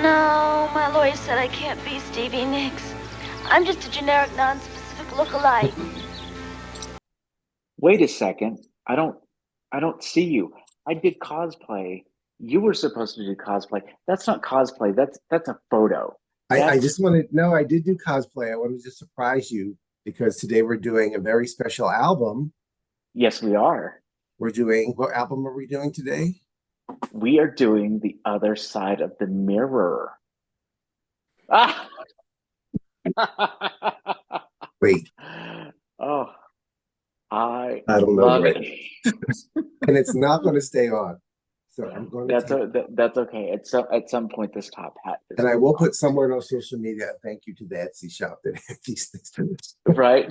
No, my lawyer said I can't be Stevie Nicks. I'm just a generic, non-specific look-alike. Wait a second. I don't see you. I did cosplay. You were supposed to do cosplay. That's not cosplay. That's a photo. I That's just wanted, no, I did do cosplay. I wanted to surprise you because today we're doing a very special album. Yes, we are. What album are we doing today? We are doing the other side of the mirror. Ah! Wait, Oh, I I don't know love where. it. And it's not going to stay on. So I'm going to take, That's okay. At some point, this top hat is and I going will on, put somewhere on social media. Thank you to the Etsy shop that had these things for this. right?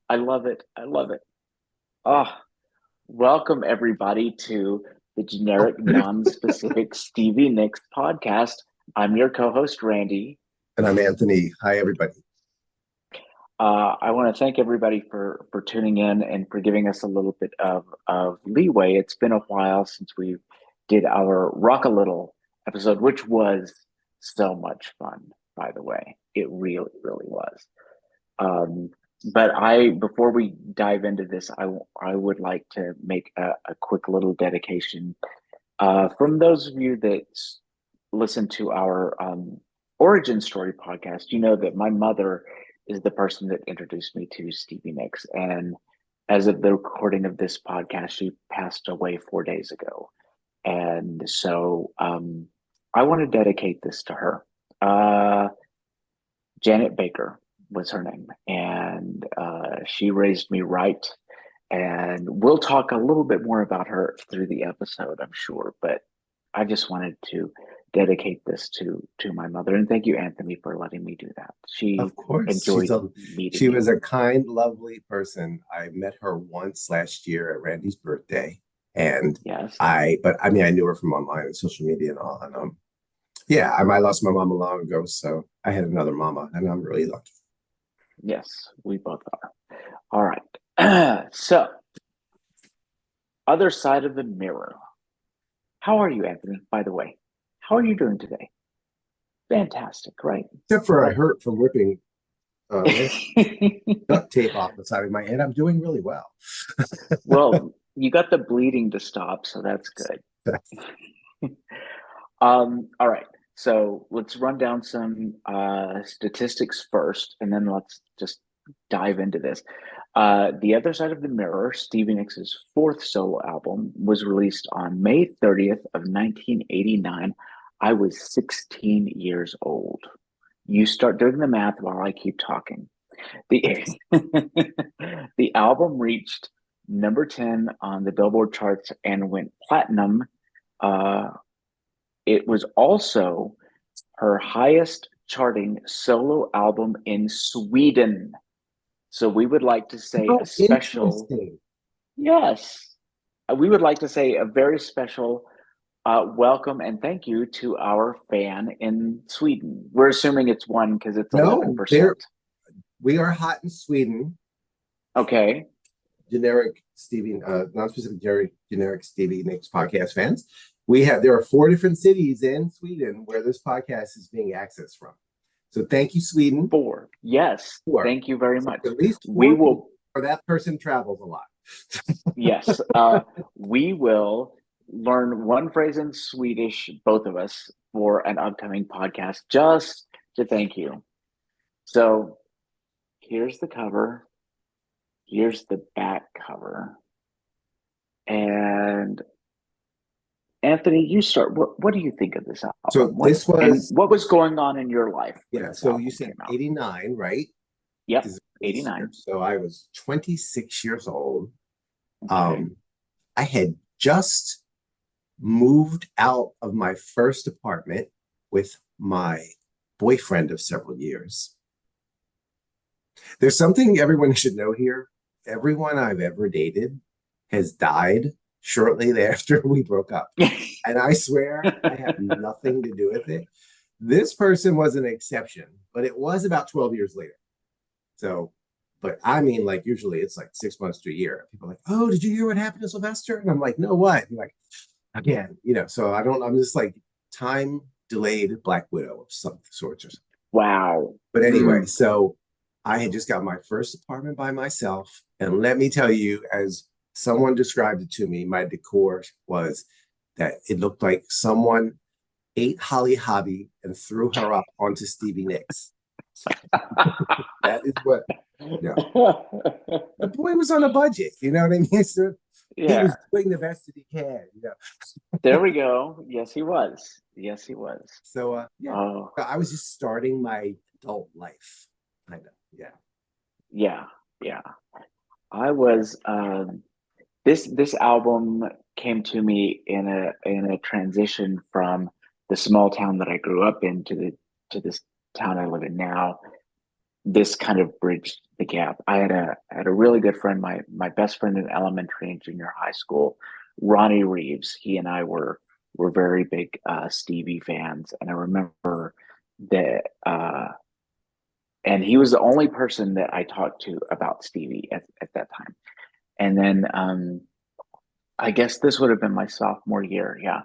I love it. I love it. Oh, welcome everybody to the generic, non-specific Stevie Nicks podcast. I'm your co-host Randy. And I'm Anthony. Hi, everybody. I want to thank everybody for tuning in and for giving us a little bit of leeway. It's been a while since we did our Rock a Little episode, which was so much fun, by the way. It really, really was. Um, but before we dive into this, I would like to make a quick little dedication. From those of you that listen to our origin story podcast, you know that my mother is the person that introduced me to Stevie Nicks. And as of the recording of this podcast, she passed away 4 days ago. And so I want to dedicate this to her. Janet Baker was her name. And she raised me right. And we'll talk a little bit more about her through the episode, I'm sure. But I just wanted to dedicate this to my mother. And thank you, Anthony, for letting me do that. She Of course, enjoyed meeting she me. was a kind, lovely person. I met her once last year at Randy's birthday, and Yes. I mean, I knew her from online and social media and all. And yeah, I lost my mama long ago, so I had another mama, and I'm really lucky. Yes, we both are. All right. So, other side of the mirror. How are you, Anthony, by the way? How are you doing today? Fantastic, right? Except for I hurt from ripping duct tape off the side of my head. I'm doing really well. Well, you got the bleeding to stop, so that's good. All right. So let's run down some statistics first, and then let's just dive into this. The Other Side of the Mirror, Stevie Nicks' fourth solo album, was released on May 30th of 1989. I was 16 years old. You start doing the math while I keep talking. The the album reached number 10 on the Billboard charts and went platinum. It was also her highest charting solo album in Sweden. So we would like to say a special, Interesting. yes, we would like to say a very special welcome and thank you to our fan in Sweden. We're assuming it's one because it's No, 11%. we are hot in Sweden. Okay. Generic Stevie, non-specific generic Stevie Nicks podcast fans. There are 4 different cities in Sweden where this podcast is being accessed from. So thank you, Sweden. 4. Yes. 4. Thank you very much. At least 4 we will, or that person travels a lot. yes. We will learn one phrase in Swedish, both of us, for an upcoming podcast, just to thank you. So here's the cover. Here's the back cover. And Anthony, you start. What do you think of this album? So what was going on in your life? Yeah. So you said 89, right? Yep, 89. So I was 26 years old. Okay. I had just moved out of my first apartment with my boyfriend of several years. There's something everyone should know here. Everyone I've ever dated has died shortly after we broke up. And I swear I have nothing to do with it. This person was an exception, but it was about 12 years later. So, but I mean, like, usually it's like 6 months to a year. People are like, oh, did you hear what happened to Sylvester? And I'm like, no, what? And like, again, so I'm just like time delayed Black Widow of some sorts or something. Wow. But anyway, so I had just got my first apartment by myself. And let me tell you, as someone described it to me, my decor was that it looked like someone ate Holly Hobby and threw her up onto Stevie Nicks. That is what, the boy was on a budget, you know what I mean? So he was doing the best that he can, There we go. Yes, he was. Yes, he was. So, So I was just starting my adult life, kind of. Yeah. I was this album came to me in a transition from the small town that I grew up in to this town I live in now. This kind of bridged the gap. I had a really good friend, my best friend in elementary and junior high school, Ronnie Reeves. He and I were very big Stevie fans, and I remember that and he was the only person that I talked to about Stevie at that time. And then I guess this would have been my sophomore year. Yeah.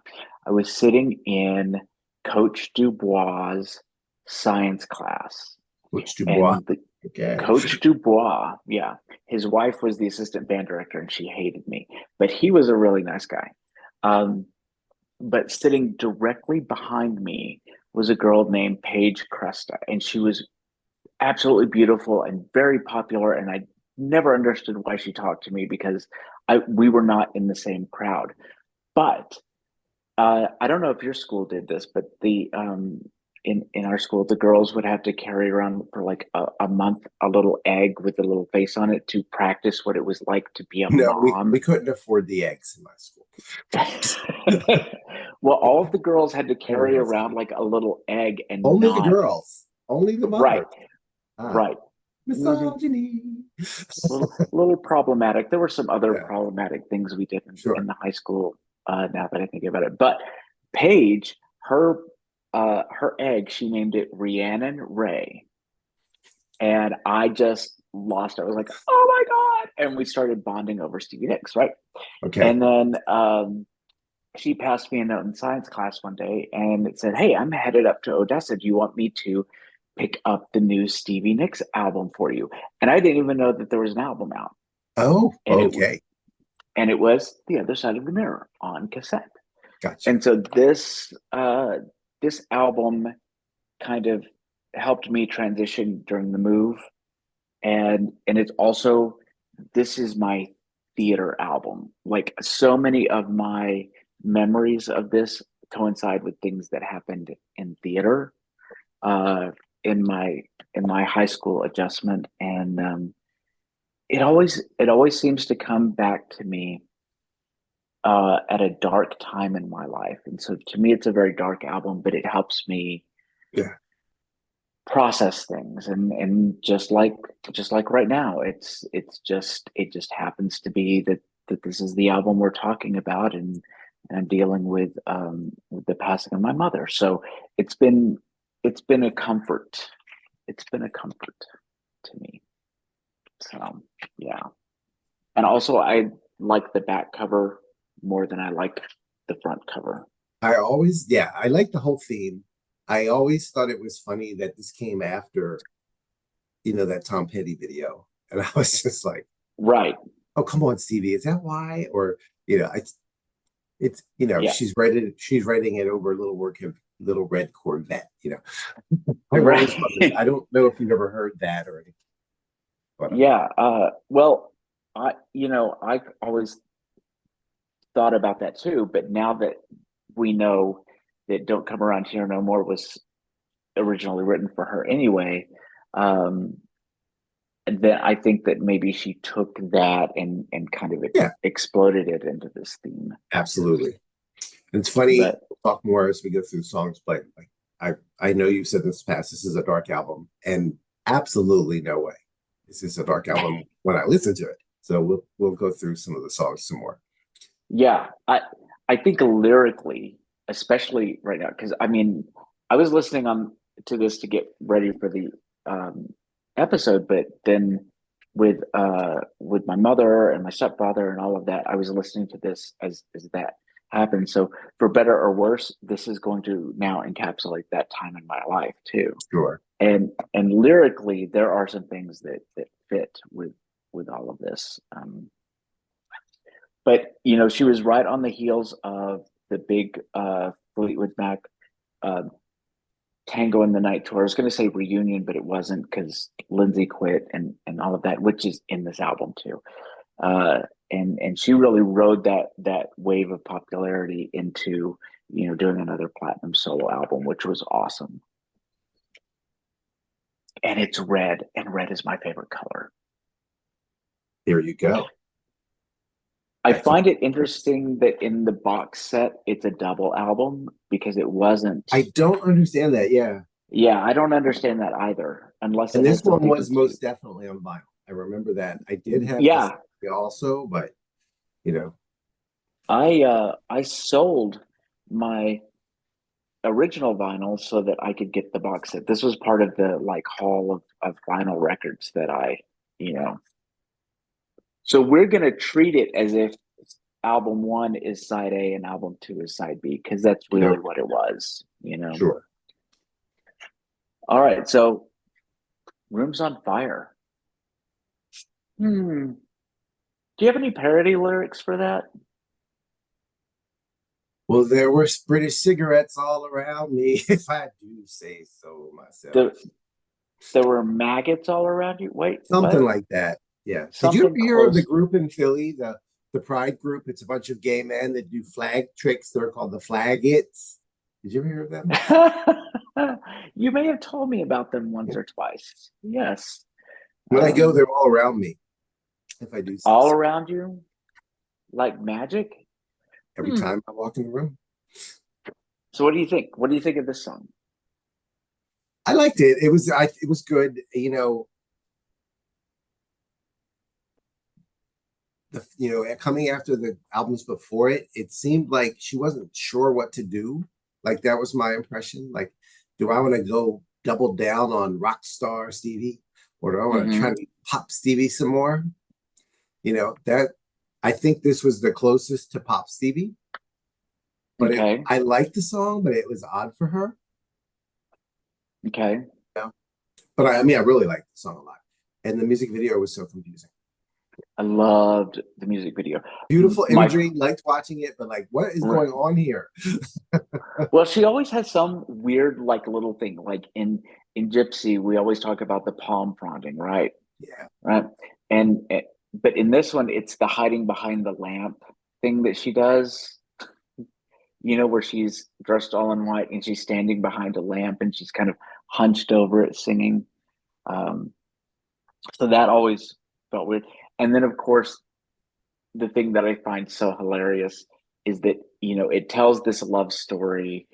I was sitting in Coach Dubois' science class. Which Dubois. And Okay. Coach Dubois, yeah. His wife was the assistant band director and she hated me, but he was a really nice guy. But sitting directly behind me was a girl named Paige Cresta, and she was absolutely beautiful and very popular. And I never understood why she talked to me because we were not in the same crowd. But I don't know if your school did this, but the in our school, the girls would have to carry around for like a month a little egg with a little face on it to practice what it was like to be a mom. We couldn't afford the eggs in my school. Well, all of the girls had to carry around like a little egg, and only the girls, only the mothers. Right. Misogyny. Little problematic. There were some other problematic things we did in the high school. Now that I think about it, but Paige, her egg, she named it Rhiannon Ray, and I just lost it. I was like, "Oh my god!" And we started bonding over Stevie Nicks, right? Okay. And then she passed me a note in science class one day, and it said, "Hey, I'm headed up to Odessa. Do you want me to pick up the new Stevie Nicks album for you?" And I didn't even know that there was an album out. Oh, and okay. And it was The Other Side of the Mirror on cassette. Gotcha. And so this album kind of helped me transition during the move. And it's also, this is my theater album. Like so many of my memories of this coincide with things that happened in theater in my high school adjustment. And it always seems to come back to me at a dark time in my life. And so to me, it's a very dark album, but it helps me process things. And just like right now, it just happens to be that this is the album we're talking about, and I'm dealing with the passing of my mother. So it's been a comfort. It's been a comfort to me. So yeah. And also I like the back cover more than I like the front cover. I like the whole theme. I always thought it was funny that this came after, that Tom Petty video. And I was just like, right. Oh, come on, Stevie. Is that why? Or, it's she's writing it over Little Red Corvette, Right. I don't know if you've ever heard that or anything. But, yeah. Well, I've always thought about that too, but now that we know that Don't Come Around Here No More was originally written for her anyway, then I think that maybe she took that and kind of exploded it into this theme. Absolutely. And it's funny, we'll talk more as we go through songs, but I know you said this is a dark album, and absolutely no way this is a dark album when I listen to it. So we'll go through some of the songs some more. Yeah, I think lyrically, especially right now, because I mean, I was listening to this to get ready for the episode, but then with my mother and my stepfather and all of that, I was listening to this as that happen. So for better or worse, this is going to now encapsulate that time in my life too. Sure. And lyrically, there are some things that fit with all of this. But she was right on the heels of the big Fleetwood Mac Tango in the Night tour. I was going to say reunion, but it wasn't because Lindsay quit and all of that, which is in this album too. And she really rode that wave of popularity into doing another platinum solo album, which was awesome. And it's red, and red is my favorite color. There you go. I find it interesting that in the box set it's a double album because it wasn't. I don't understand that. Yeah, I don't understand that either. Unless And it this had one something was to most do. definitely on vinyl. I remember that. I did have Yeah, this also, but I sold my original vinyl so that I could get the box set. This was part of the haul of vinyl records that So we're gonna treat it as if album 1 is side A and album 2 is side B because that's really what it was. Sure. All right, so Room's on Fire. Do you have any parody lyrics for that? Well, there were British cigarettes all around me, if I do say so myself. There were maggots all around you. Wait, Something what? like that. Yeah. Did you ever Something hear of the close. group in Philly, the Pride group? It's a bunch of gay men that do flag tricks. They're called the Flagits. Did you ever hear of them? You may have told me about them once or twice. Yes. When I go, they're all around me, if I do say all so. around you, like magic. Every time I walk in the room. So what do you think? What do you think of this song? I liked it. It was good. Coming after the albums before it, it seemed like she wasn't sure what to do. Like that was my impression. Like, do I want to go double down on rock star Stevie, or do I want to try to pop Stevie some more? That I think this was the closest to pop Stevie. But I liked the song, but it was odd for her. Okay. But I really liked the song a lot. And the music video was so confusing. I loved the music video. Beautiful imagery, liked watching it, but what is going on here? Well, she always has some weird little thing. Like in Gypsy, we always talk about the palm fronting, right? Yeah. Right. But in this one, it's the hiding behind the lamp thing that she does. Where she's dressed all in white and she's standing behind a lamp and she's kind of hunched over it singing. So that always felt weird. And then, of course, the thing that I find so hilarious is that, it tells this love story.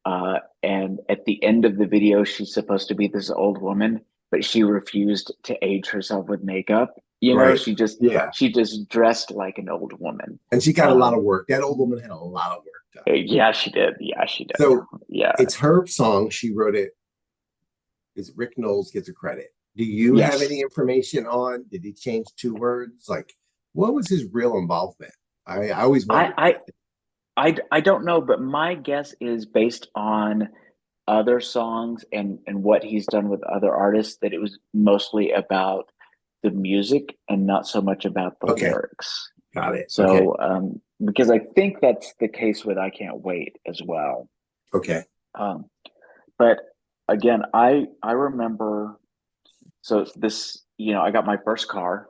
And at the end of the video, she's supposed to be this old woman, but she refused to age herself with makeup. She just dressed like an old woman. And she got a lot of work. That old woman had a lot of work done. Yeah, she did. Yeah, she did. So yeah, it's her song. She wrote it. Is Rick Knowles gets a credit. Do you have any information on? Did he change 2 words? What was his real involvement? I always wondered. I don't know, but my guess is based on other songs and what he's done with other artists that it was mostly about the music and not so much about the lyrics. Got it. So because I think that's the case with I Can't Wait as well. Okay. But again, I remember, so this, I got my first car.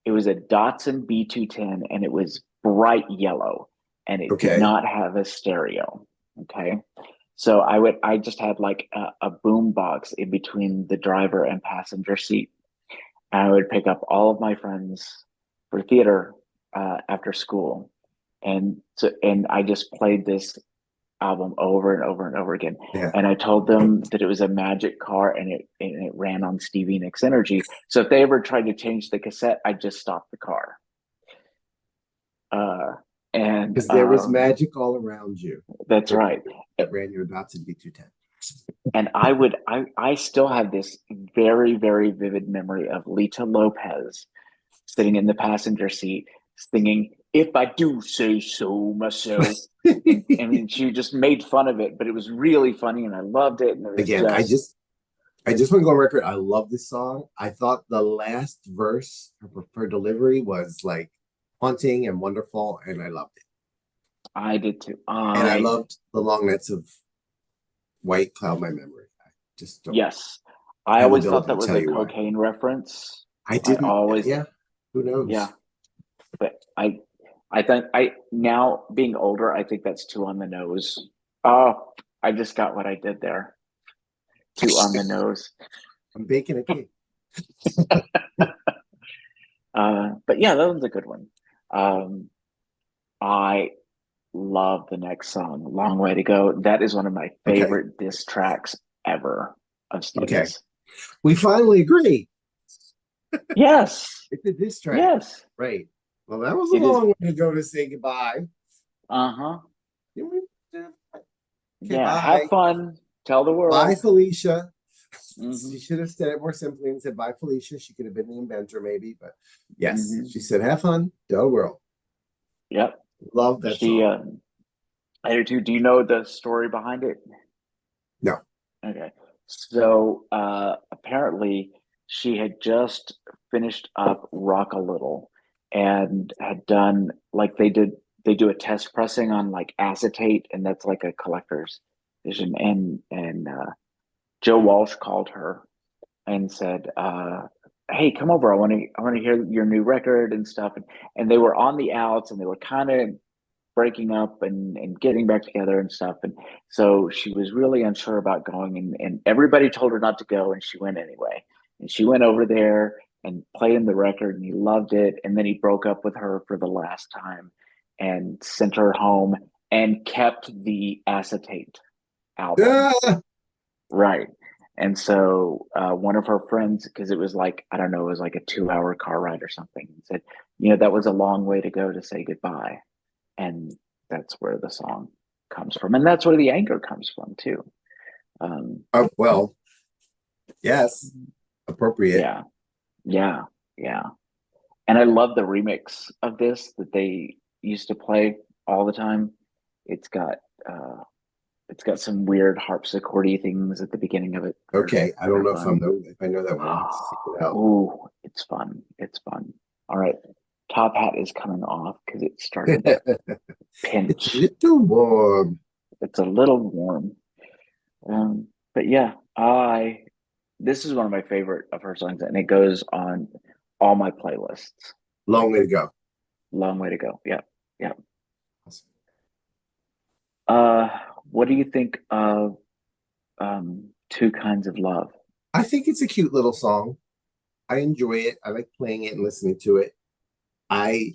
It was a Datsun B210 and it was bright yellow and it did not have a stereo. Okay. So I just had a boom box in between the driver and passenger seat. And I would pick up all of my friends for theater after school. And I just played this album over and over and over again. Yeah. And I told them that it was a magic car and it ran on Stevie Nicks energy. So if they ever tried to change the cassette, I'd just stop the car. And because there was magic all around you. That's right. It ran your Datsun B210. And I still have this very, very vivid memory of Lita Lopez sitting in the passenger seat singing if I do say so myself. And I mean, she just made fun of it, but it was really funny, and I loved it. And it was Again, I just want to go on record. I love this song. I thought the last verse, her delivery was like haunting and wonderful, and I loved it. I did too. And I loved the long nights of white cloud my memory. I just don't Yes, I have the always thought ability that to was tell a you why. cocaine reference. I I didn't. always, Yeah, who knows? yeah, but I think now being older, I think that's too on the nose. Oh, I just got what I did there. Too on the nose. I'm baking a cake. But yeah, that was a good one. I love the next song, "Long Way to Go." That is one of my Okay. favorite diss tracks ever of Okay. Stevie's. We finally agree. Yes, It's a diss track. yes, Right. Well, that was a it is. long way to go to say goodbye. Uh-huh. Okay, Yeah, bye. have fun. Tell the Bye, world. Felicia. Hmm. She should have said it more simply and said bye, Felicia. She could have been the inventor, maybe, but yes, Hmm. she said, have fun, tell the world. Yep. Love that She, song. I do too. Do you know the story behind it? No. Okay. So apparently she had just finished up Rock a Little and had done like they do a test pressing on like acetate, and that's like a collector's vision. And Joe Walsh called her and said, "Hey, come over. I want to hear your new record and stuff." And they were on the outs, and they were kind of breaking up and getting back together and stuff. And so she was really unsure about going, and everybody told her not to go, and she went anyway. And she went over there and played him the record, and he loved it. And then he broke up with her for the last time and sent her home and kept the acetate album. Ah! Right. And so one of her friends, because it was like, I don't know, it was like a 2 hour car ride or something, said, that was a long way to go to say goodbye. And that's where the song comes from. And that's where the anger comes from, too. Oh, well, yes, appropriate. Yeah. Yeah. Yeah. And I love the remix of this that they used to play all the time. It's got, uh, it's got some weird harpsichordy things at the beginning of it Okay, I that don't are know fun. if I know that one. Let's seek it out. Oh, it's fun. It's fun. All right. Top hat is coming off because it started to It's a pinch. little warm. It's a little warm. But yeah, this is one of my favorite of her songs, and it goes on all my playlists. Long way to go. Long way to go. Yeah. Yeah. Awesome. Uh, what do you think of Two Kinds of Love? I think it's a cute little song. I enjoy it. I like playing it and listening to it. I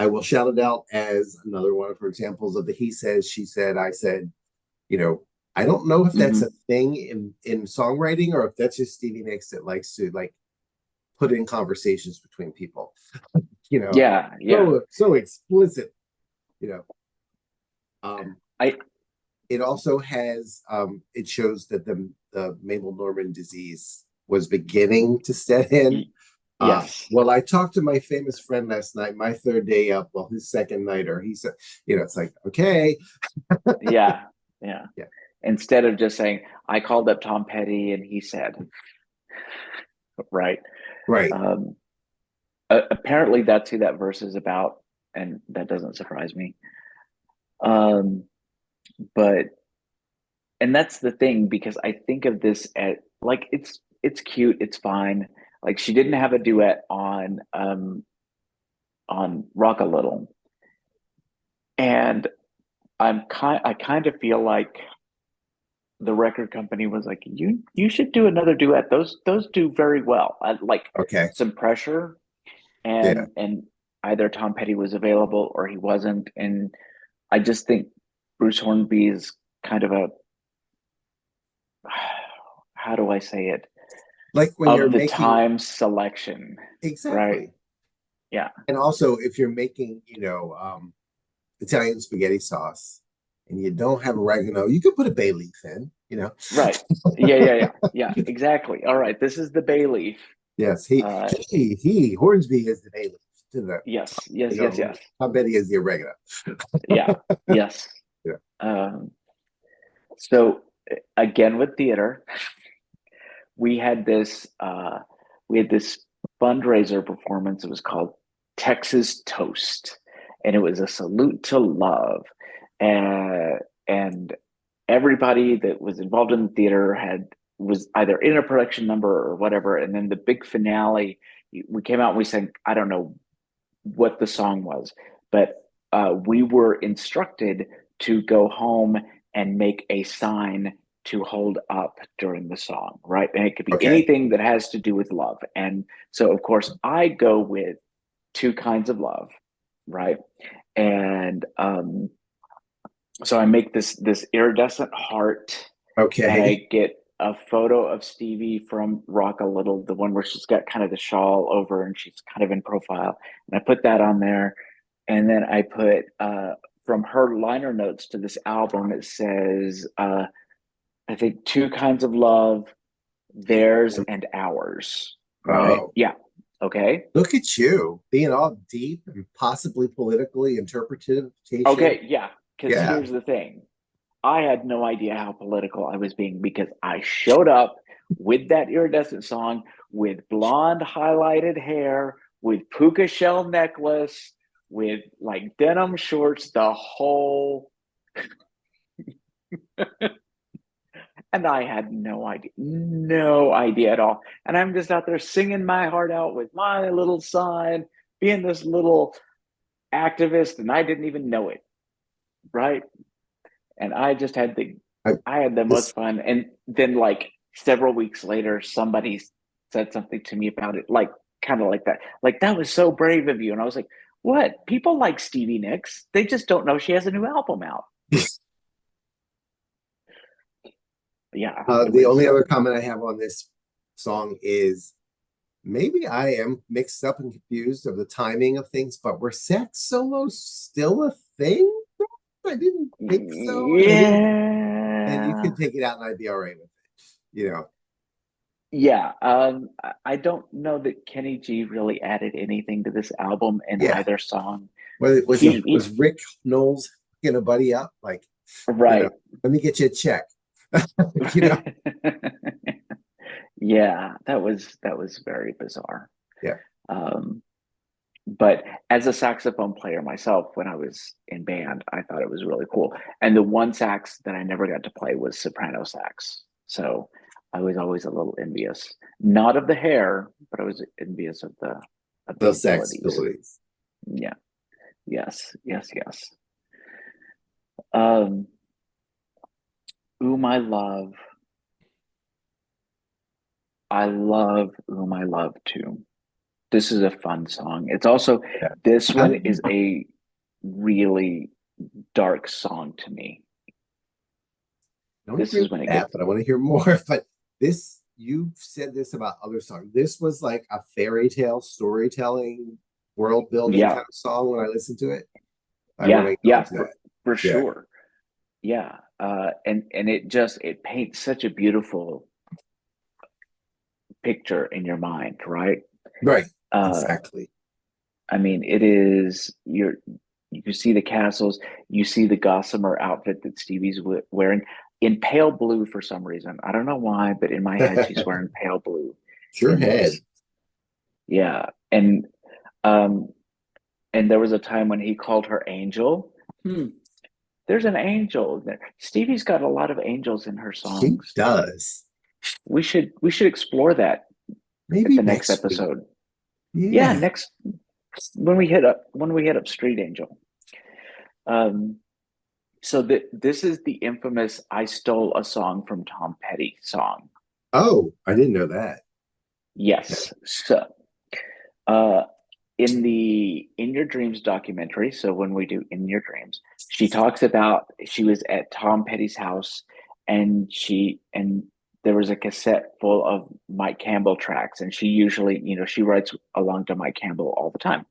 will shout it out as another one of her examples of the he says, she said, I said. You know, I don't know if that's Hmm. a thing in songwriting or if that's just Stevie Nicks that likes to like put in conversations between people. Yeah. Yeah. So explicit. You know, um, I it also has it shows that the Mabel Normand disease was beginning to set in. Yes. Well, I talked to my famous friend last night, my third day up, well, his second nighter. He said, it's like, okay. Yeah. Yeah. Yeah. Instead of just saying, I called up Tom Petty and he said, right. Right. Apparently that's who that verse is about, and that doesn't surprise me. But and that's the thing, because I think of this at like it's cute, it's fine. Like she didn't have a duet on Rock a Little. And I kind of feel like the record company was like, you should do another duet. Those do very well. I like Okay. some pressure, Yeah. and either Tom Petty was available or he wasn't. And I just think Bruce Hornby is kind of a, how do I say it, Like when you're of the making time selection, right? exactly. Yeah, And also if you're making, Italian spaghetti sauce and you don't have oregano, you could put a bay leaf in. right. Yeah, exactly. All right, this is the bay leaf. Yes, Uh, Hornsby is the bay leaf. to the Yes, yes, you yes, know, yes. Tom Petty is the oregano. Yeah, yes. Yeah. So again with theater, we had this fundraiser performance. It was called Texas Toast, and it was a salute to love. And everybody that was involved in the theater was either in a production number or whatever. And then the big finale, we came out and we sang, I don't know what the song was, but we were instructed to go home and make a sign to hold up during the song, right? And it could be Okay. anything that has to do with love. And so, of course, I go with Two Kinds of Love, right? And so I make this iridescent heart, and Okay. I get a photo of Stevie from Rock a Little, the one where she's got kind of the shawl over and she's kind of in profile. And I put that on there. And then I put from her liner notes to this album, it says, I think Two Kinds of Love, theirs and ours. Right? Oh, Yeah. Okay. look at you being all deep and possibly politically interpretation. Okay. Yeah. Because Yeah. here's the thing, I had no idea how political I was being because I showed up with that iridescent song with blonde highlighted hair, with puka shell necklace, with like denim shorts, the whole, and I had no idea at all. And I'm just out there singing my heart out with my little sign, being this little activist, and I didn't even know it, right? And I, I had the this most fun. And then like several weeks later, somebody said something to me about it, like kind of like that was so brave of you. And I was like, what? People like Stevie Nicks. They just don't know she has a new album out. Yeah, it the was only other comment I have on this song is maybe I am mixed up and confused of the timing of things, but were sax solos still a thing? I didn't think so, and I didn't. And you yeah. could take it out, and I'd be all right with it. You know, Yeah, I don't know that Kenny G really added anything to this album in yeah. either song. Was Rick Knowles hooking a buddy up like, Right. let me get you a check. you know, Yeah, that was very bizarre. yeah. But as a saxophone player myself, when I was in band, I thought it was really cool. And the one sax that I never got to play was soprano sax. So I was always a little envious, not of the hair, but I was envious of the Those sax abilities. abilities. Yeah. Yes. Yes. Yes. Um, Ooh, My Love. I love Ooh, My Love too. This is a fun song. It's also, Yeah. this one is a really dark song to me. I don't This agree is with when it that, gets, but I want to hear more. But this, you've said this about other songs. This was like a fairy tale storytelling, world building yeah, kind of song when I listened to it. I want yeah, to yeah, acknowledge that. for Yeah. sure. Yeah. And it paints such a beautiful picture in your mind, right? Right. Uh, Exactly. I mean, you see the castles, you see the gossamer outfit that Stevie's wearing in pale blue for some reason. I don't know why, but in my head, she's wearing pale blue Sure in head. this. Yeah. Um, and there was a time when he called her Angel. There's an angel there. Stevie's got a lot of angels in her She songs. does. We should explore that at Maybe the next next week. episode. Yeah, Yeah. next when we hit up Street Angel. Um, so this is the infamous "I Stole a Song from Tom Petty" song. Oh, I didn't know that. Yes. So uh, in Your Dreams documentary, so when we do In Your Dreams, she talks about she was at Tom Petty's house, and there was a cassette full of Mike Campbell tracks, and she usually, she writes along to Mike Campbell all the time.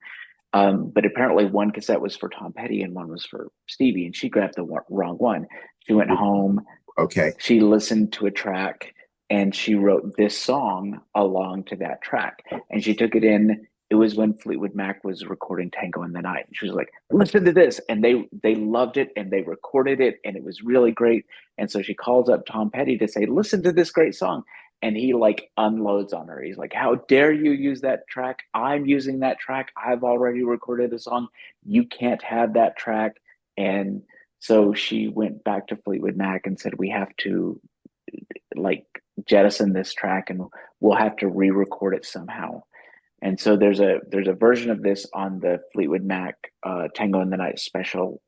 But apparently one cassette was for Tom Petty and one was for Stevie, and she grabbed the wrong one. She went home, Okay. she listened to a track, and she wrote this song along to that track, and she took it in it was when Fleetwood Mac was recording Tango in the Night. And she was like, listen to this. And they loved it and they recorded it and it was really great. And so she calls up Tom Petty to say, listen to this great song. And he like unloads on her. He's like, how dare you use that track? I'm using that track. I've already recorded a song. You can't have that track. And so she went back to Fleetwood Mac and said, we have to like jettison this track and we'll have to re-record it somehow. And so there's a version of this on the Fleetwood Mac Tango in the Night special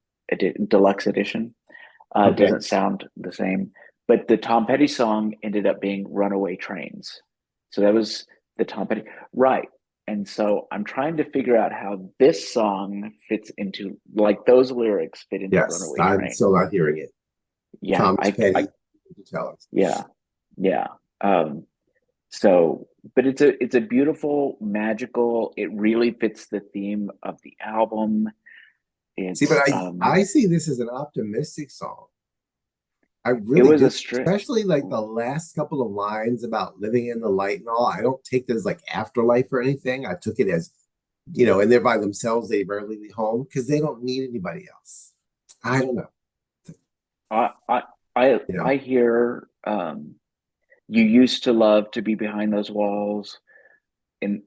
deluxe edition. It doesn't sound the same, but the Tom Petty song ended up being "Runaway Trains." So that was the Tom Petty, right? And so I'm trying to figure out how this song fits into like those lyrics fit into Yes, "Runaway I'm Train." still not hearing it. Yeah, Thomas Petty, tell us. yeah, yeah. So, but it's a beautiful, magical. It really fits the theme of the album. See, but It's I see this as an optimistic song. I it really was do, a straight. especially like the last couple of lines about living in the light and all. I don't take this like afterlife or anything. I took it as, and they're by themselves. They rarely leave home because they don't need anybody else. I don't know. I I I You know, I hear you used to love to be behind those walls, and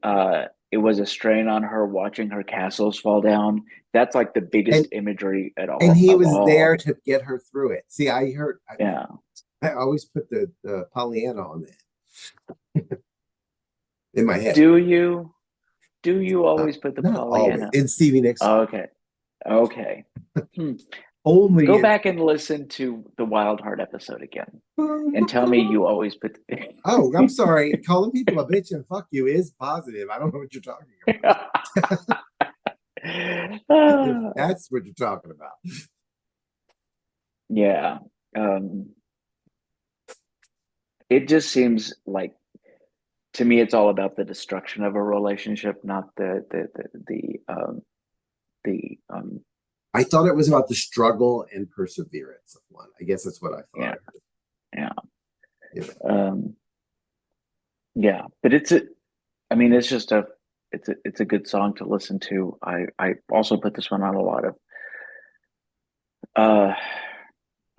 it was a strain on her watching her castles fall down. That's like the biggest and imagery at and all he of was there all. to get her through it. See, Yeah. I always put the Pollyanna on it in my head. Do you always put the Not always Pollyanna? in Stevie Nicks song. Okay. Okay. Hmm. Only Go in. back and listen to the Wild Heart episode again and tell me you always put the Oh, I'm sorry. Calling people a bitch and fuck you is positive. I don't know what you're talking about. If that's what you're talking about. Yeah. Um, it just seems like to me it's all about the destruction of a relationship, not the I thought it was about the struggle and perseverance of one. I guess that's what I thought yeah, I heard. yeah. You know. Yeah, but I mean it's just it's a good song to listen to. I also put this one on a lot of uh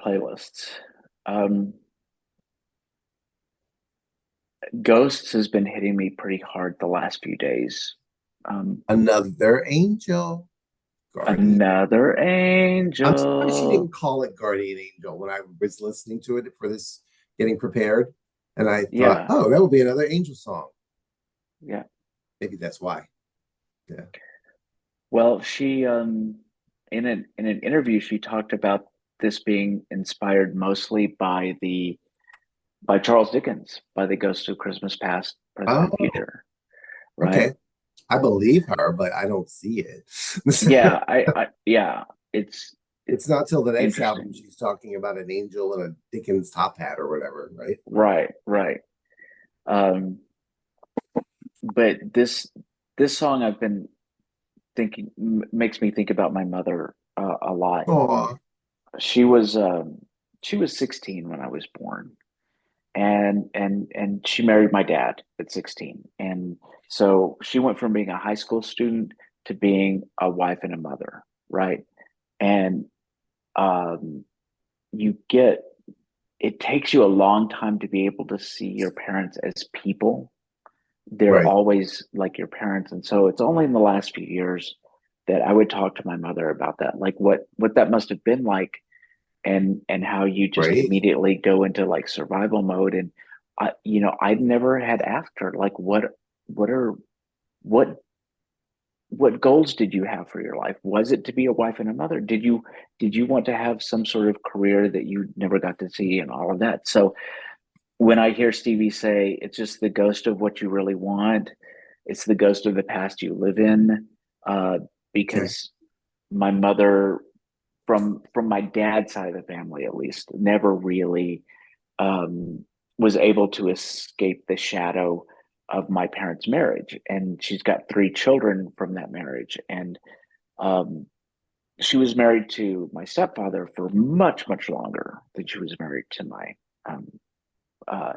playlists. Um Ghosts has been hitting me pretty hard the last few days. Another angel. Guardian. Another I'm surprised she angel. didn't call it Guardian Angel when I was listening to it for this, getting prepared. And I thought, Yeah, oh, that will be another angel song. yeah. Maybe that's why. Yeah. Well, she in an interview she talked about this being inspired mostly by Charles Dickens, by the Ghost of Christmas Past, Present, and Oh, Future, right? okay. I believe her, but I don't see it. Yeah, yeah, it's It's not till the next album interesting. she's talking about an angel and a Dickens top hat or whatever, right? Right, right. Um, but this song I've been thinking makes me think about my mother a lot. Oh, She was she was 16 when I was born, and she married my dad at 16, and so she went from being a high school student to being a wife and a mother, right? And um, you get it takes you a long time to be able to see your parents as people. They're right. always like your parents, and so it's only in the last few years that I would talk to my mother about that, like what that must have been like, and how you just Right. immediately go into like survival mode. And I'd never had asked her like what are what what goals did you have for your life? Was it to be a wife and a mother? Did you want to have some sort of career that you never got to see and all of that? So when I hear Stevie say it's just the ghost of what you really want, it's the ghost of the past you live in, uh, Okay. because my mother, from my dad's side of the family at least, never really was able to escape the shadow of my parents' marriage, and she's got three children from that marriage, and um, she was married to my stepfather for much longer than she was married to my um, uh,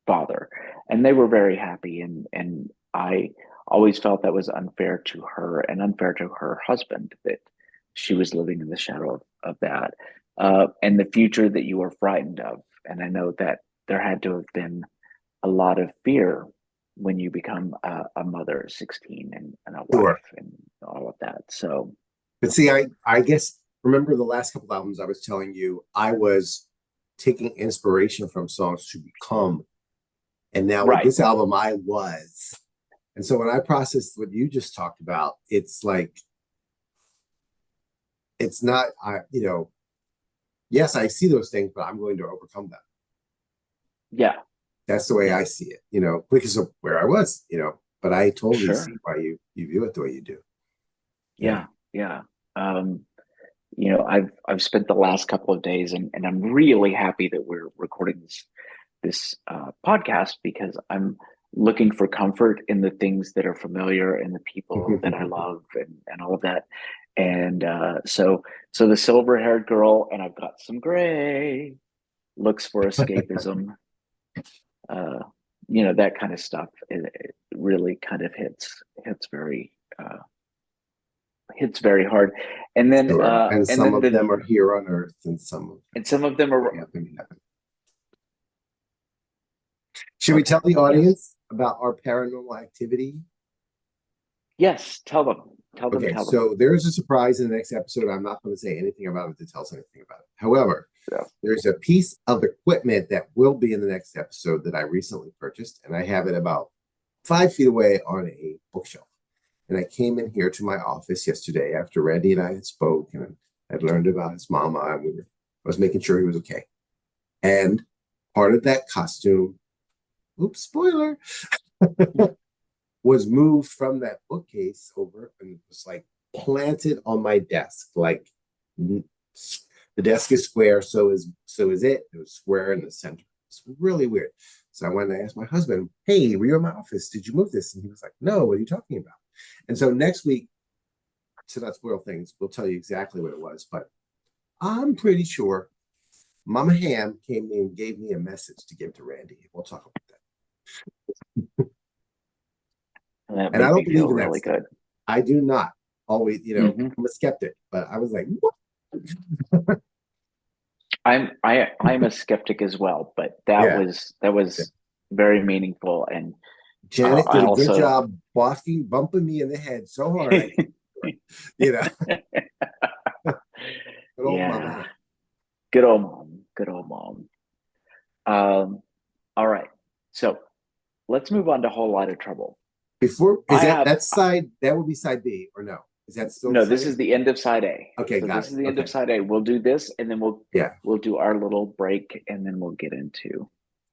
father, and they were very happy. And I always felt that was unfair to her and unfair to her husband, that she was living in the shadow of that, and the future that you were frightened of. And I know that there had to have been a lot of fear when you become a mother at 16 and a Sure. wife and all of that. So, But see, I guess, remember the last couple albums I was telling you, I was taking inspiration from songs to become. And now with right. this album, I was. And so when I processed what you just talked about, it's like, it's not, yes, I see those things, but I'm going to overcome them. Yeah. That's the way I see it, because of where I was, but I totally Sure. see why you view it the way you do. Yeah. Yeah. I've spent the last couple of days, and I'm really happy that we're recording this podcast, because I'm looking for comfort in the things that are familiar and the people that I love and all of that. And so the silver-haired girl, and I've got some gray, looks for escapism. That kind of stuff. It really kind of hits very hard. And then Sure. And some of the them are here on Earth, and some of them are. up in heaven. Should we tell the audience about our paranormal activity? Yes, tell them. Okay, so there's a surprise in the next episode. I'm not going to say anything about it to tell us anything about it. However, there's a piece of equipment that will be in the next episode that I recently purchased, and I have it about 5 feet away on a bookshelf. And I came in here to my office yesterday after Randy and I had spoke, and I'd learned about his mama, and I was making sure he was okay. And part of that costume, oops, spoiler, was moved from that bookcase over, and it was like planted on my desk. Like, the desk is square, so is it. It was square in the center. It's really weird. So I went and I asked my husband, "Hey, were you in my office? Did you move this?" And he was like, "No, what are you talking about?" And so next week, to not spoil things, we'll tell you exactly what it was. But I'm pretty sure Mama Ham came in and gave me a message to give to Randy. We'll talk about that. And I don't believe in really that good. I do not always, I'm a skeptic, but I was like, what? I'm a skeptic as well, but that was very meaningful. And Janet did a good job bumping me in the head so hard. Good old mama. Good old mom. All right, so let's move on to Whole Lot of Trouble. Before that would be side B, or no? Is that still no? This is the end of side A. Okay, so got this is the end of side A. We'll do this, and then we'll do our little break, and then we'll get into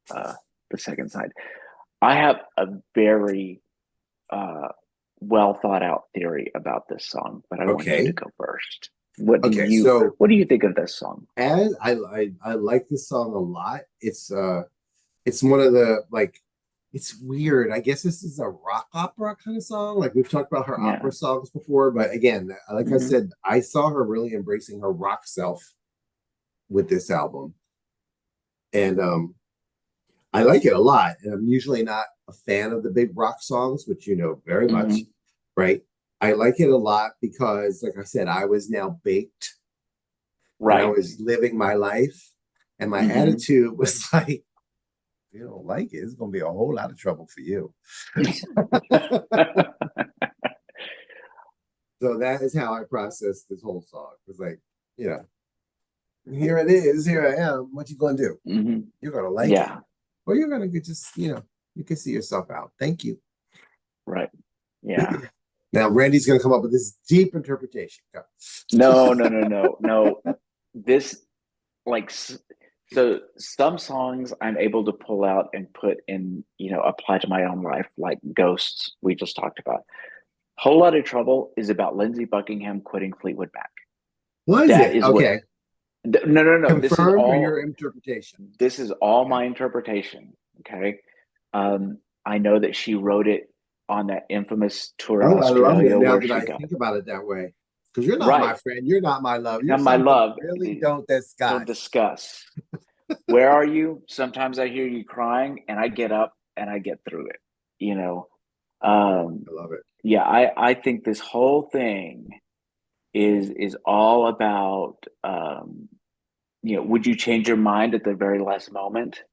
the second side. I have a very well thought out theory about this song, but I want you to go first. What do you think of this song? As I like this song a lot. It's one of the, like, it's weird. I guess this is a rock opera kind of song. Like, we've talked about her opera songs before, but again, like I said, I saw her really embracing her rock self with this album. And I like it a lot. And I'm usually not a fan of the big rock songs, which you know very much, right? I like it a lot because, like I said, I was now baked. Right. And I was living my life. And my attitude was like, if you don't like it, it's going to be a whole lot of trouble for you. So that is how I processed this whole song. It was like, here it is, here I am. What you going to do? You're going to like it. Or you're going to just, you can see yourself out. Thank you. Right. Yeah. Now, Randy's going to come up with this deep interpretation. No. This, like, so some songs I'm able to pull out and put in, apply to my own life, like Ghosts, we just talked about. Whole Lot of Trouble is about Lindsey Buckingham quitting Fleetwood Mac. Was it? Okay. No. Confirmed, this is all your interpretation. This is all my interpretation. Okay. I know that she wrote it on that infamous tour of Australia. I love it now that I think about it that way. Because you're not my friend. You're not my love. You're not my love. Really don't discuss. Don't discuss. Where are you? Sometimes I hear you crying, and I get up and I get through it. Um, I love it. yeah, I think this whole thing is all about would you change your mind at the very last moment?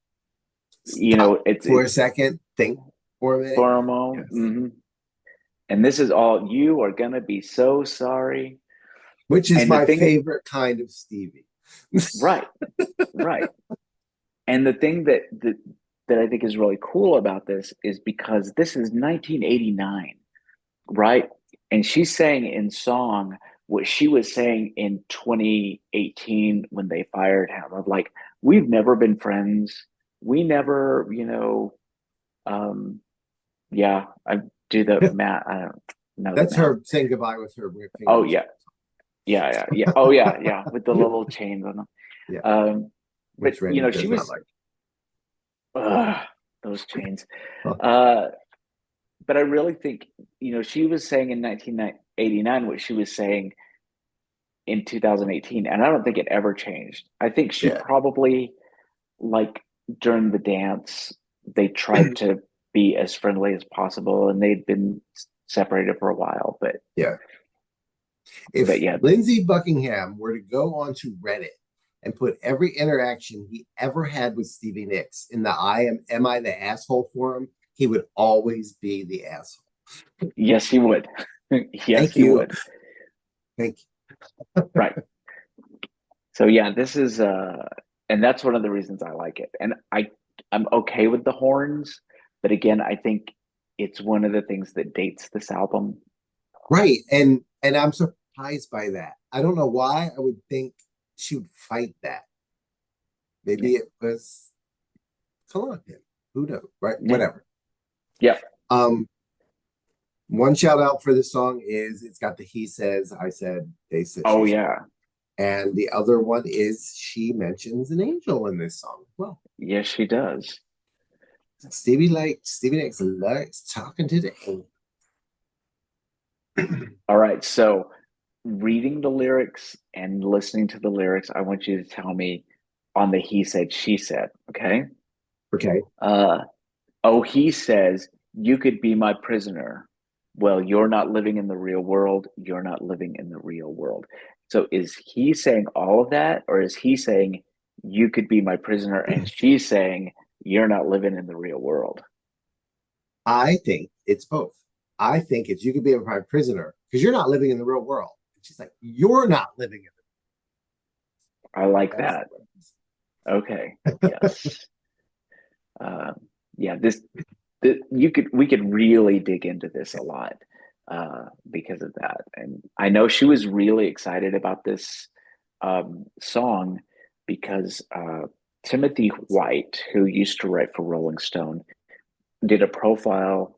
Stop It's for a second, think for a minute. for a moment. Yes. And this is all you are gonna be so sorry. Which is And the my thing, favorite kind of Stevie. right, right. And the thing that I think is really cool about this is because this is 1989, right? And she's saying in song what she was saying in 2018 when they fired him of like, we've never been friends. We never, um, yeah, I do the math. I don't know the That's math. her saying goodbye with her Oh fingers. yeah, yeah. Oh yeah, with the little chains on them. Yeah, But which Randy she does not was like. those chains. Huh. But I really think, she was saying in 1989 what she was saying in 2018, and I don't think it ever changed. I think she Yeah. probably, like, during the dance, they tried to be as friendly as possible, and they'd been separated for a while. But Yeah. If yeah, Lindsey Buckingham were to go onto Reddit and put every interaction he ever had with Stevie Nicks in the am I the asshole forum, he would always be the asshole. yes, he would. Yes, Thank he you. would. Thank Right. So yeah, this is and that's one of the reasons I like it. And I'm okay with the horns, but again, I think it's one of the things that dates this album. Right. And I'm surprised by that. I don't know why I would think she would fight that. Maybe Yeah. it was Columbia. Who knows? Right. Yeah. Whatever. Yeah. One shout out for this song is it's got the he says, I said, they said, Oh she said. yeah. And the other one is she mentions an angel in this song. Well, Yes, she does. Stevie Nicks likes talking to the angel. All right. So reading the lyrics and listening to the lyrics, I want you to tell me on the he said, she said, okay? Okay. Oh, he says, you could be my prisoner. Well, you're not living in the real world. You're not living in the real world. So is he saying all of that? Or is he saying, you could be my prisoner? And she's saying, you're not living in the real world? I think it's both. I think it's you could be my prisoner because you're not living in the real world. And she's like, you're not living in I like the that. Okay. Yes. Yeah, we could really dig into this a lot because of that. And I know she was really excited about this song because Timothy White, who used to write for Rolling Stone, did a profile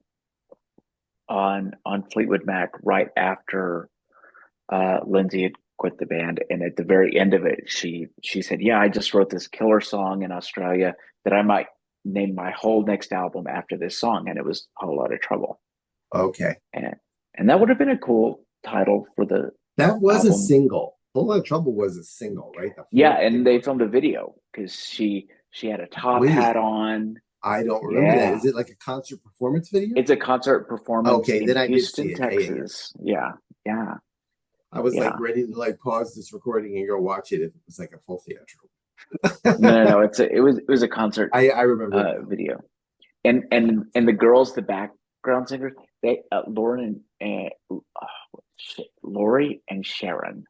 on Fleetwood Mac right after Lindsay had quit the band, and at the very end of it, she said, "Yeah, I just wrote this killer song in Australia that I might name my whole next album after this song," and it was a whole lot of trouble. Okay. And that would have been a cool title for the That was a album. single. Whole Lot of Trouble was a single, right? Yeah, and they filmed a video because she had a top hat on. I don't remember that. Is it like a concert performance video? It's a concert performance Okay, in then I did see Houston, it. Texas. Yeah. I was like Yeah. ready to like pause this recording and go watch it if it was like a full theatrical. No. It was a concert I remember video, and the girls, the background singers, they Lori and Sharon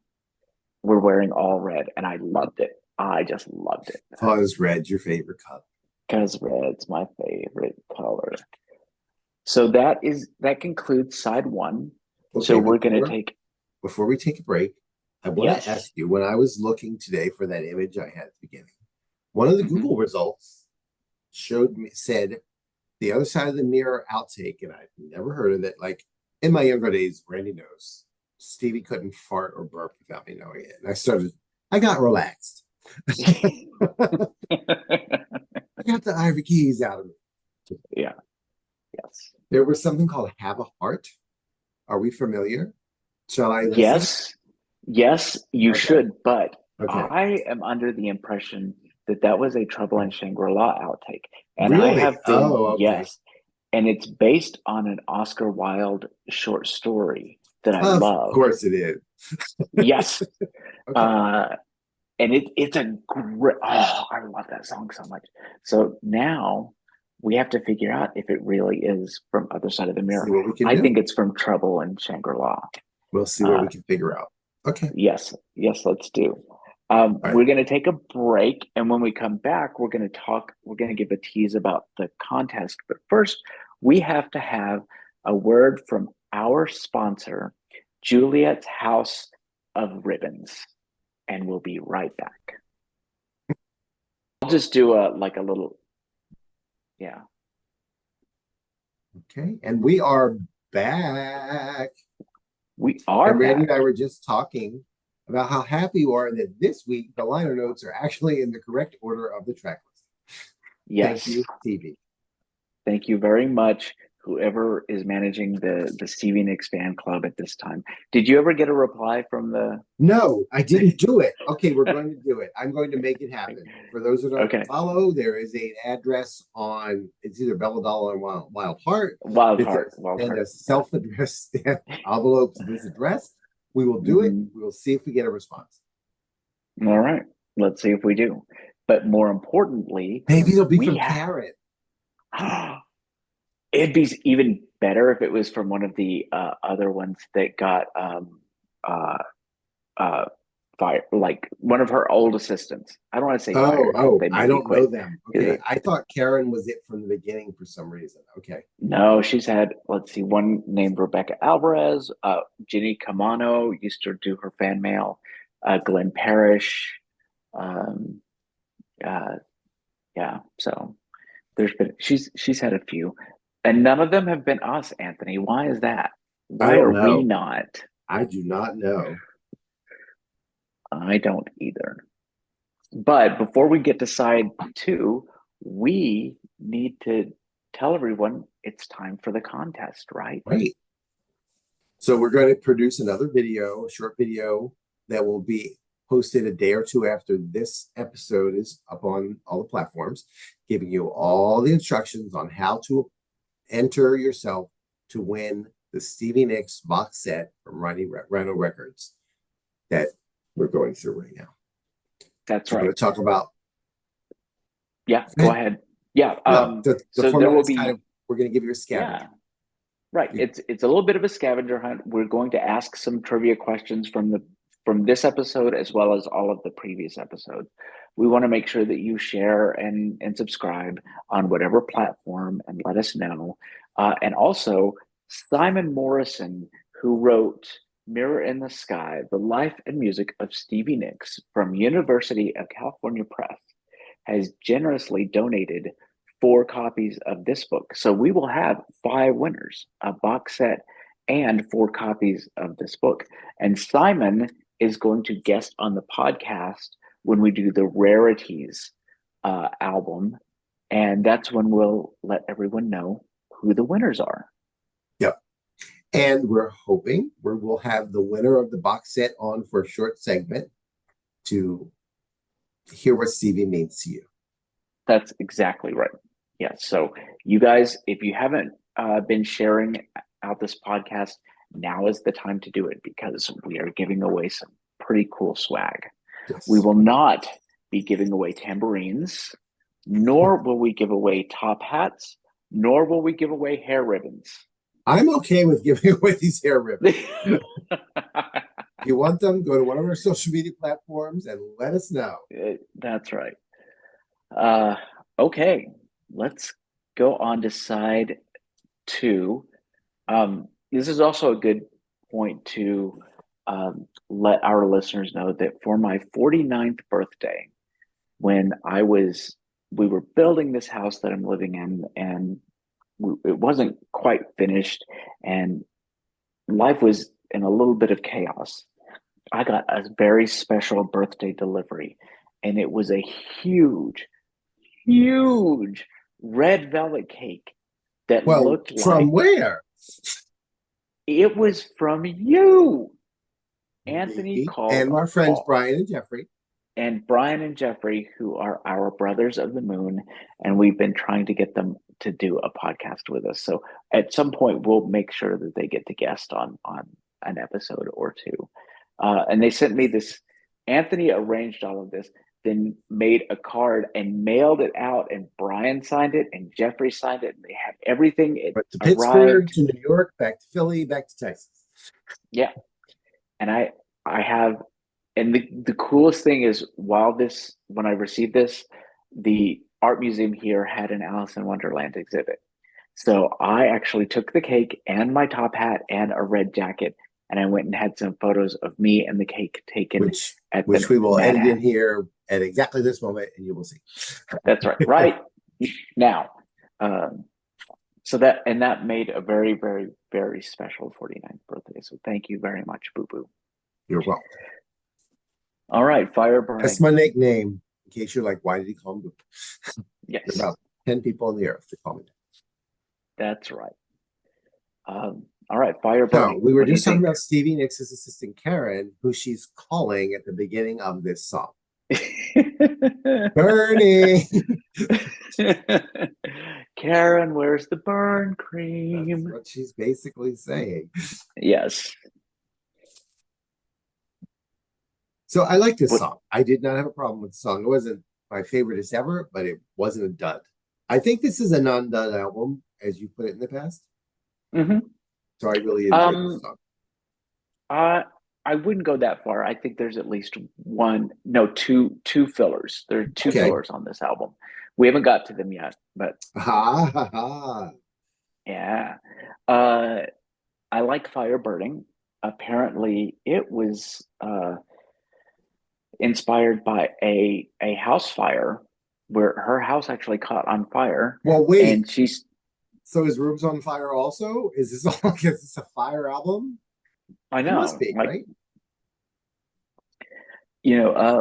were wearing all red, and I loved it. I just loved it. Cause red's your favorite color. Because red's my favorite color. So that concludes side one. Okay, so we're gonna take before we take a break, I want to ask you, when I was looking today for that image I had at the beginning, one of the Google results said the other side of the mirror outtake, and I've never heard of it. Like in my younger days, Randy knows Stevie couldn't fart or burp without me knowing it. And I got relaxed. I got the Ivory Keys out of it. Yeah. Yes. There was something called Have a Heart. Are we familiar? Shall I listen? Yes, you should. But okay. I am under the impression that was a Trouble in Shangri-La outtake. And really? I have been, okay. yes. and it's based on an Oscar Wilde short story that I Of love. course it is. Yes. Okay. And it's a great, oh, I love that song so much. So now we have to figure out if it really is from Other Side of the Mirror. See what we can I do. think it's from Trouble in Shangri-La. We'll see what we can figure out. Okay. Yes, let's do. Right. We're going to take a break, and when we come back, we're going to give a tease about the contest. But first, we have to have a word from our sponsor, Juliet's House of Ribbons, and we'll be right back. I'll just do a little, yeah. Okay, and we are back. We are And Randy back. and I were just talking about how happy you are that this week the liner notes are actually in the correct order of the track list. Yes. Thank you, TV. Thank you very much, whoever is managing the Stevie Nicks fan club at this time. Did you ever get a reply from the? No, I didn't do it. Okay, we're going to do it. I'm going to make it happen. For those that don't Okay. follow, there is an address on, it's either Belladonna or Wild Heart. Wild Heart. And a self-addressed envelope to this address. We will do it. We will see if we get a response. All right. Let's see if we do. But more importantly, maybe it'll be from Karen. It'd be even better if it was from one of the other ones that got fired, like one of her old assistants. I don't want to say fired. I don't know them. Okay, I thought Karen was it from the beginning for some reason. Okay. No, she's had, let's see, one named Rebecca Alvarez, Ginny Camano used to do her fan mail, Glenn Parrish. Yeah, so she's had a few, and none of them have been us, Anthony. Why is that? Why are we not? I do not know. I don't either. But before we get to side 2, we need to tell everyone it's time for the contest, right? Right. So we're going to produce another video, a short video that will be posted a day or two after this episode is up on all the platforms, giving you all the instructions on how to enter yourself to win the Stevie Nicks box set from Rhino Records that we're going through right now. That's right. We're going to talk about. Yeah, go ahead. Yeah. The so there will be. We're going to give you a scavenger. Yeah. Right. It's a little bit of a scavenger hunt. We're going to ask some trivia questions from this episode as well as all of the previous episodes. We want to make sure that you share and subscribe on whatever platform and let us know. And also, Simon Morrison, who wrote Mirror in the Sky, The Life and Music of Stevie Nicks from University of California Press, has generously donated 4 copies of this book. So we will have 5 winners, a box set and 4 copies of this book. And Simon is going to guest on the podcast when we do the Rarities album. And that's when we'll let everyone know who the winners are. Yep. And we're hoping we'll have the winner of the box set on for a short segment to hear what Stevie means to you. That's exactly right. Yeah. So you guys, if you haven't been sharing out this podcast, now is the time to do it because we are giving away some pretty cool swag. Yes. We will not be giving away tambourines, nor will we give away top hats, nor will we give away hair ribbons. I'm okay with giving away these hair ribbons. If you want them, go to one of our social media platforms and let us know. That's right. Okay, let's go on to side 2. This is also a good point to let our listeners know that for my 49th birthday, when we were building this house that I'm living in, and it wasn't quite finished, and life was in a little bit of chaos. I got a very special birthday delivery, and it was a huge red velvet cake that looked like. From where? It was from you. Anthony called. And our friends Brian and Jeffrey. and Brian and Jeffrey, who are our brothers of the moon, and we've been trying to get them to do a podcast with us. So at some point, we'll make sure that they get to guest on an episode or two. And they sent me this. Anthony arranged all of this, then made a card and mailed it out, and Brian signed it, and Jeffrey signed it, and they had everything. It But to Pittsburgh, arrived to New York, back to Philly, back to Texas. Yeah, and I have, and the coolest thing is, when I received this, the art museum here had an Alice in Wonderland exhibit. So I actually took the cake and my top hat and a red jacket, and I went and had some photos of me and the cake taken at Which we will Mad edit Hat. in here at exactly this moment, and you will see. That's right, right now. So that made a very, very, very special 49th birthday. So thank you very much, Boo Boo. You're welcome. All right, fire burning. That's my nickname. In case you're like, why did he call me? Yes, There's about 10 people on the earth that call me that. that's right. All right, fire So burning. we were What do you just talking think? about Stevie Nicks' assistant Karen, who she's calling at the beginning of this song. Burning. Karen, where's the burn cream? That's what she's basically saying. Yes. So I like this What- song. I did not have a problem with the song. It wasn't my favoriteest ever, but it wasn't a dud. I think this is a non-dud album, as you put it in the past. Mm-hmm. So I really enjoyed this song. I wouldn't go that far. I think there's at least two fillers. There are two Okay. fillers on this album. We haven't got to them yet, but Ha ha ha. yeah. I like Fire Burning. Apparently, it was inspired by a house fire where her house actually caught on fire. Well, wait. And she's So his room's on fire also? Is this all? Is this a fire album? I It know, must be, like, right?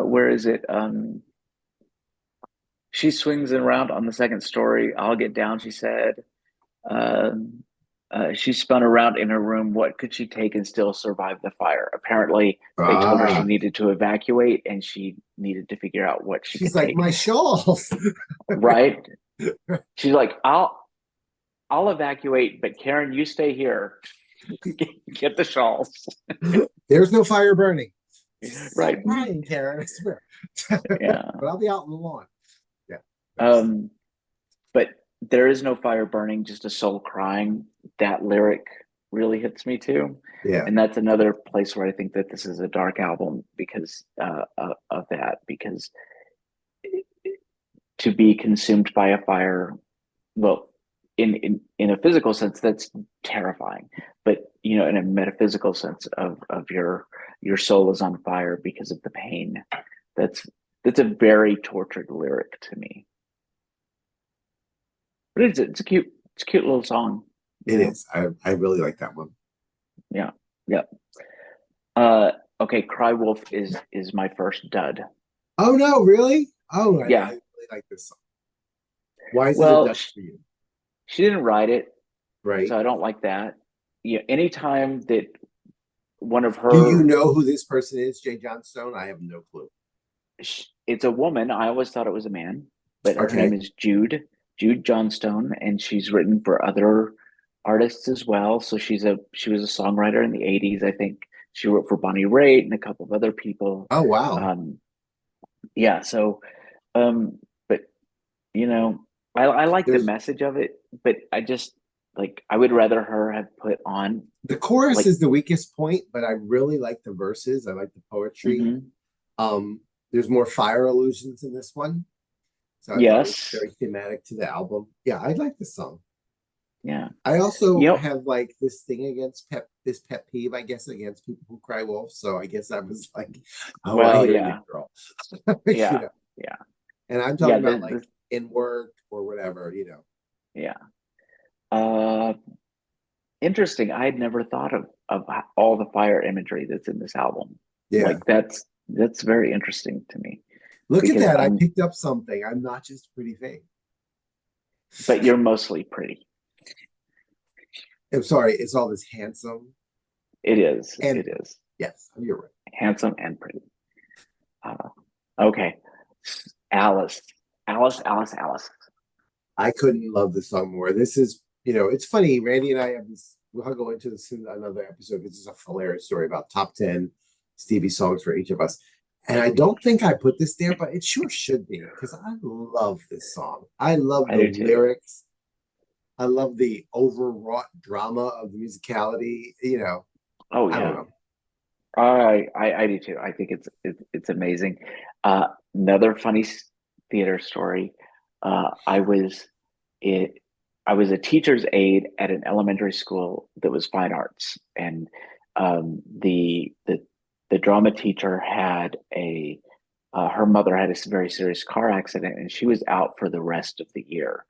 where is it? She swings around on the second story. I'll get down, she said. She spun around in her room. What could she take and still survive the fire? Apparently, they told her she needed to evacuate, and she needed to figure out what she She's could like, take. my shawls. Right? She's like, I'll evacuate, but Karen, you stay here. Get the shawls. There's no fire burning. Right. Stop crying, Karen, I swear. Yeah. But I'll be out on the lawn. Yeah. But there is no fire burning, just a soul crying. That lyric really hits me too. Yeah. And that's another place where I think that this is a dark album because of that. Because to be consumed by a fire, well, in a physical sense, that's terrifying. But in a metaphysical sense of your soul is on fire because of the pain. That's a very tortured lyric to me. But it's a cute little song. It is. I really like that one. Yeah. Okay, Cry Wolf is my first dud. Oh no, really? Oh Yeah. I really like this song. Why is it Well, a dud for you? She didn't write it, Right. so I don't like that. Anytime that one of her, Do you know who this person is, Jay Johnstone? I have no clue. it's a woman. I always thought it was a man, but her Okay. name is Jude Johnstone, and she's written for other artists as well. So she was a songwriter in the 80s. I think she wrote for Bonnie Raitt and a couple of other people. Oh wow. Yeah. So, but I like the message of it, but I just I would rather her have put on. The chorus is the weakest point, but I really like the verses. I like the poetry. Mm-hmm. There's more fire allusions in this one. So I thought it was very thematic to the album. Yeah, I like this song. Yeah. I also have this thing against this pet peeve, I guess, against people who cry wolf. So I guess I was like, oh, well, I hear you, girl. Yeah. Yeah. And I'm talking about in work or whatever, Yeah. Interesting. I had never thought of all the fire imagery that's in this album. Yeah. That's very interesting to me. Look at that. I picked up something. I'm not just a pretty face. But you're mostly pretty. I'm sorry. It's all this handsome. It is. And it is. Yes, you're right. Handsome and pretty. Okay. Alice. Alice, Alice, Alice. I couldn't love this song more. This is, it's funny. Randy and I have this. We'll go into this in another episode. This is a hilarious story about top 10 Stevie songs for each of us. And I don't think I put this there, but it sure should be because I love this song. I love I the do too. lyrics. I love the overwrought drama of the musicality. Oh I don't yeah. know. I do too. I think it's amazing. Another funny theater story. I was it. I was a teacher's aide at an elementary school that was fine arts, and the drama teacher had her mother had a very serious car accident, and she was out for the rest of the year.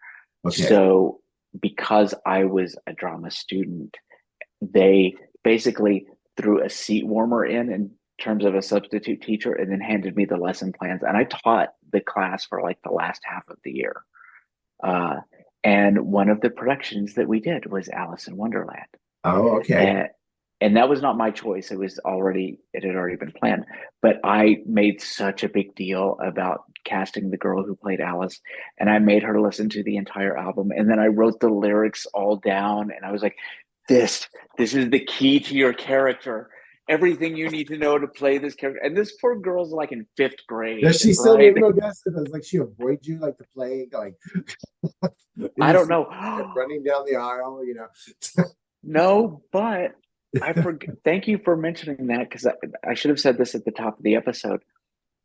Okay. So because I was a drama student, they basically threw a seat warmer in terms of a substitute teacher and then handed me the lesson plans. And I taught the class for like the last half of the year. Uh, and one of the productions that we did was Alice in Wonderland. Oh, okay. And that was not my choice. It had already been planned. But I made such a big deal about casting the girl who played Alice, and I made her listen to the entire album. And then I wrote the lyrics all down, and I was like, this is the key to your character. Everything you need to know to play this character. And this poor girl's like in 5th grade. Does she still right? live in Odessa? Does like she avoid you like the plague? Like I don't know. running down the aisle, No, but thank you for mentioning that because I should have said this at the top of the episode.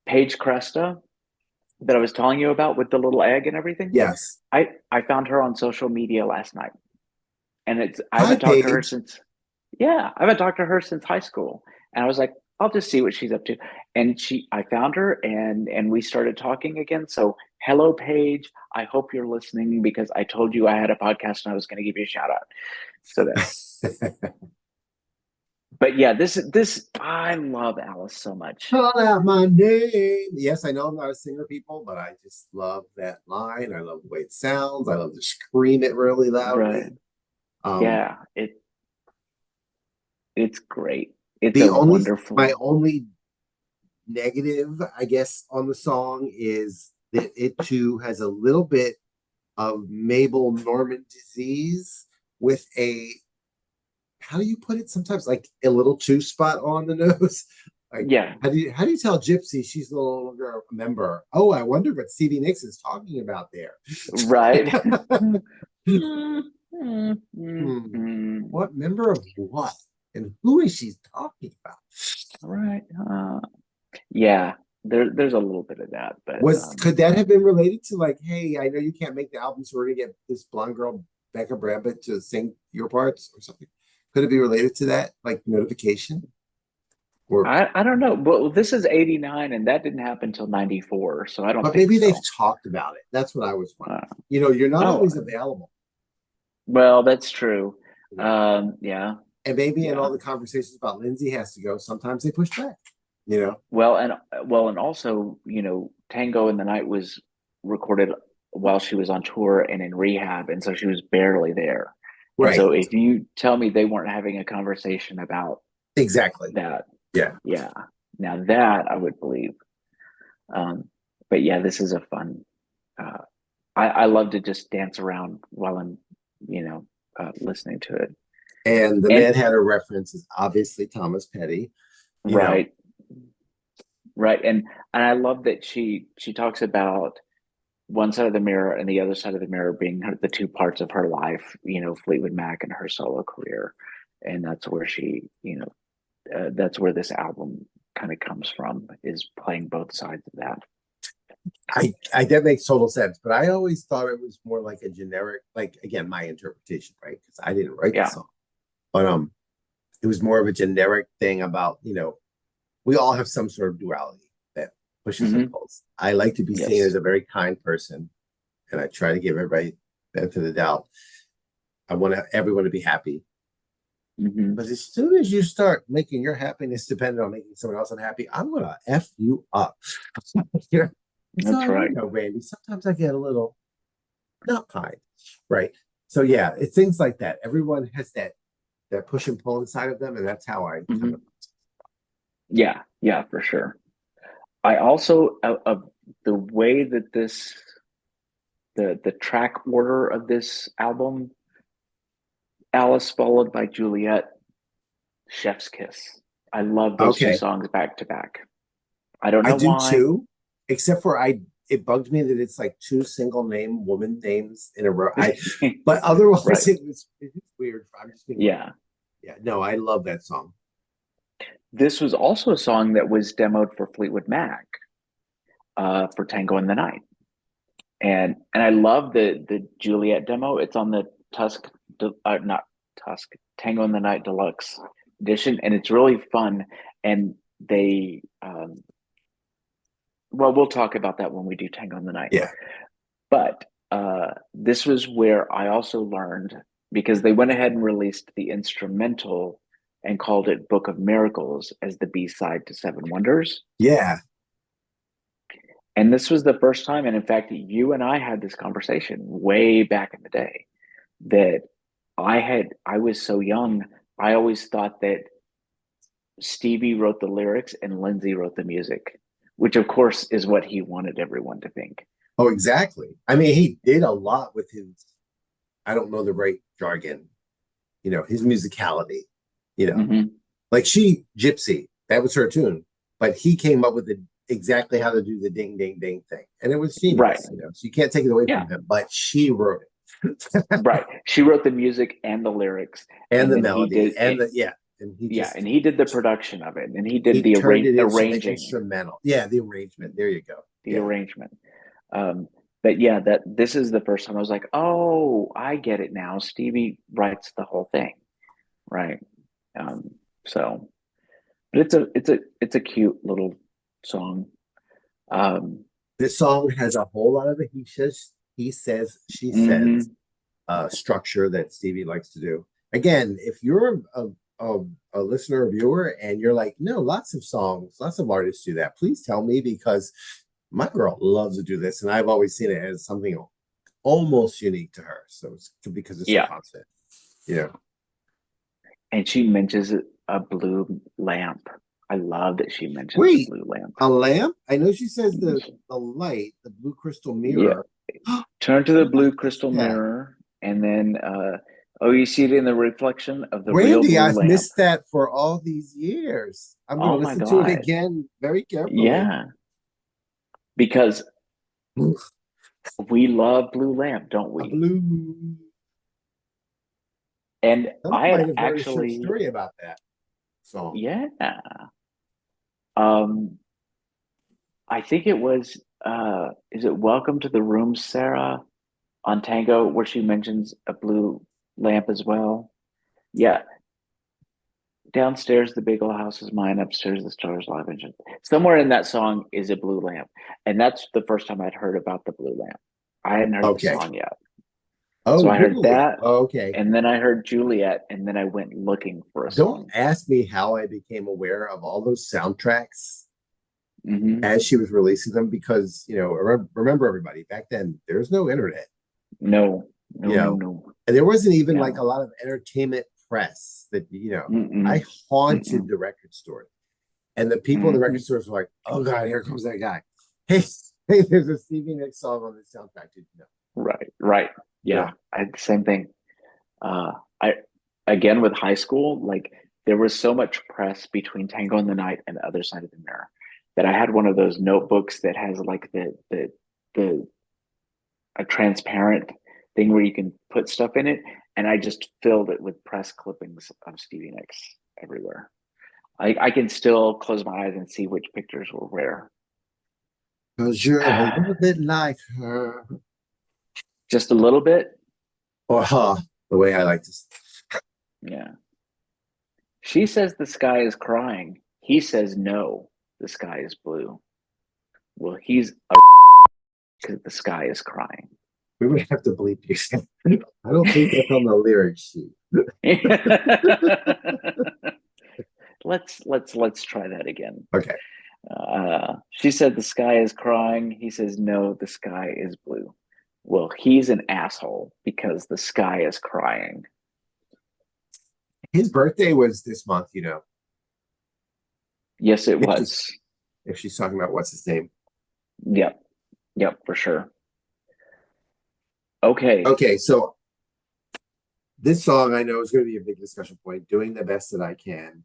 Paige Cresta, that I was telling you about with the little egg and everything. Yes. I found her on social media last night. And I Hi, haven't talked to her Paige. I haven't talked to her since high school. And I was like, I'll just see what she's up to. And I found her and we started talking again. So hello, Paige. I hope you're listening because I told you I had a podcast and I was going to give you a shout out. So that. But yeah, I love Alice so much. Call out my name. Yes, I know I'm not a singer, people, but I just love that line. I love the way it sounds. I love to scream it really loudly. Right. Yeah, it's great. It's wonderful. My only negative, I guess, on the song is that it too has a little bit of Mabel Normand disease with how do you put it? Sometimes like a little too spot on the nose. Like, yeah. How do you tell Gypsy she's no longer a member? Oh, I wonder what Stevie Nicks is talking about there. Right. What member of what? And who is she talking about? Right. Yeah. There's a little bit of that, but could that have been related to like, hey, I know you can't make the album, so we're gonna get this blonde girl Becca Brambit to sing your parts or something? Could it be related to that, like notification? Or I don't know. Well, this is 89, and that didn't happen until 94, so I don't. But think maybe so. They've talked about it. That's what I was wondering. You're not always available. Well, that's true. Yeah. And maybe in all the conversations about Lindsay has to go, sometimes they push back. Well, and also, Tango in the Night was recorded while she was on tour and in rehab, and so she was barely there. Right. And so if you tell me they weren't having a conversation about exactly that, yeah. Now that I would believe. But yeah, this is a fun. I love to just dance around while I'm, listening to it. And the Mad Hatter reference is obviously Thomas Petty. Right. Right. And I love that she talks about one side of the mirror and the other side of the mirror being the two parts of her life, Fleetwood Mac and her solo career. And that's where that's where this album kind of comes from, is playing both sides of that. That makes total sense, but I always thought it was more like a generic, like, again, my interpretation, right? Because I didn't write the song. But it was more of a generic thing about, we all have some sort of duality that pushes and pulls. I like to be seen as a very kind person, and I try to give everybody benefit of the doubt. I want everyone to be happy. But as soon as you start making your happiness dependent on making someone else unhappy, I'm going to F you up. That's right. Randy, sometimes I get a little not kind, right? So yeah, it's things like that. Everyone has that push and pull inside of them, and that's how I kind of. Yeah, for sure. I also the way that the track order of this album, Alice followed by Juliet, Chef's Kiss. I love those two Okay, songs back to back. I don't I know do why. too, except for it bugged me that it's like two single name woman names in a row. But otherwise Right. it's weird. I'm just being weird. Yeah. Yeah, no, I love that song. This was also a song that was demoed for Fleetwood Mac for Tango in the Night. And I love the Juliet demo. It's on the not Tusk, Tango in the Night Deluxe edition, and it's really fun. And they, well, we'll talk about that when we do Tango in the Night. Yeah. But this was where I also learned, because they went ahead and released the instrumental and called it Book of Miracles as the B-side to Seven Wonders. Yeah. And this was the first time, and in fact, you and I had this conversation way back in the day, that I was so young, I always thought that Stevie wrote the lyrics and Lindsay wrote the music, which of course is what he wanted everyone to think. Oh, exactly. I mean, he did a lot with his, I don't know the right jargon, his musicality, Mm-hmm. like Gypsy, that was her tune, but he came up with exactly how to do the ding, ding, ding thing. And it was genius, Right. so you can't take it away Yeah. from him, but she wrote it. Right. She wrote the music and the lyrics. And the then melody and and he did the production of it, and he did the turned it into the arranging. instrumental. Yeah, the arrangement. There you go. The arrangement. But yeah, this is the first time I was like, oh, I get it now. Stevie writes the whole thing, right? So, but it's a cute little song. This song has a whole lot of the he says, she Mm-hmm. says structure that Stevie likes to do. Again, if you're a listener or viewer and you're like, no, lots of songs, lots of artists do that, please tell me, because my girl loves to do this, and I've always seen it as something almost unique to her. So it's because it's so constant. Yeah. And she mentions a blue lamp. I love that she mentions the blue lamp. A lamp? I know she says the light, the blue crystal mirror. Yeah. Turn to the blue crystal mirror, and then you see it in the reflection of the real blue I've lamp. missed that for all these years. I'm going to listen to it again very carefully. Yeah. Because we love Blue Lamp, don't we? Blue. And I had actually heard a short story about that song. Yeah. I think it was is it Welcome to the Room, Sarah, on Tango, where she mentions a blue lamp as well? Yeah. Downstairs, the big old house is mine. Upstairs, the stars lie. Somewhere in that song is a blue lamp. And that's the first time I'd heard about the blue lamp. I hadn't heard the song yet. Oh, so I heard that. Okay. And then I heard Juliet, and then I went looking for a song. Don't ask me how I became aware of all those soundtracks as she was releasing them, because, remember everybody, back then, there's no internet. No. And there wasn't even like a lot of entertainment press that, I haunted the record store, and the people in the record stores were like, oh God, here comes that guy. Hey, there's a Stevie Nicks song on this soundtrack. Did you know? Right. Yeah. I had the same thing. Again, with high school, like, there was so much press between Tango in the Night and the Other Side of the Mirror that I had one of those notebooks that has like a transparent thing where you can put stuff in it, and I just filled it with press clippings of Stevie Nicks everywhere. I can still close my eyes and see which pictures were where. Because you're a little bit like her. Just a little bit? Or the way I like to say. Yeah. She says the sky is crying. He says no, the sky is blue. Well, he's because the sky is crying. We would have to bleep you. I don't think that's on the lyric sheet. Let's try that again. Okay. She said the sky is crying. He says no, the sky is blue. Well, he's an asshole because the sky is crying. His birthday was this month, Yes, it was. if she's talking about what's his name. Yep. Yep, for sure. Okay. Okay, so this song I know is going to be a big discussion point, Doing the Best That I Can.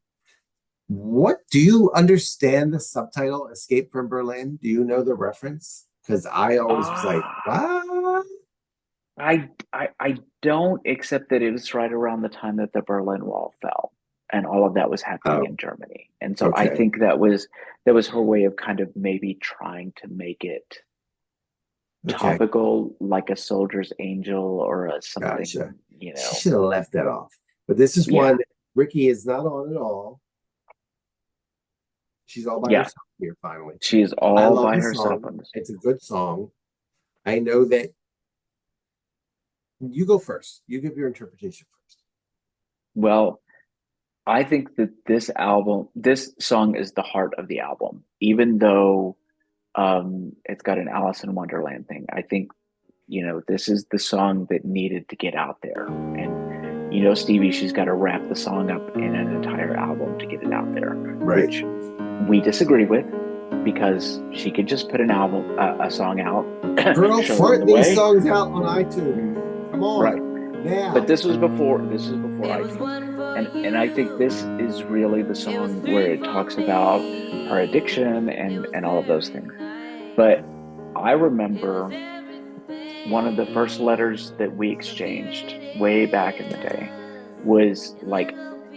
What do you understand the subtitle Escape from Berlin? Do you know the reference? Because I always was like, what? I don't, accept that it was right around the time that the Berlin Wall fell and all of that was happening in Germany. And so I Okay. think that was her way of kind of maybe trying to make it Okay, topical, like a soldier's angel or a something, gotcha. you She know. should have left that off. But this is Yeah. one that Ricky is not on at all. She's all by Yeah. herself here finally. She is I all love by the herself song. on this. It's a good song. I know that you go first. You give your interpretation first. Well, I think that this song is the heart of the album, even though it's got an Alice in Wonderland thing. I think, this is the song that needed to get out there. And, Stevie, she's got to wrap the song up in an entire album to get it out there, Right. which we disagree with because she could just put a song out. Girl, show fart them these the way. songs out on iTunes. Come on. Right. Now. But this was before iTunes. And I think this is really the song where it talks about her addiction and all of those things. But I remember one of the first letters that we exchanged way back in the day was like,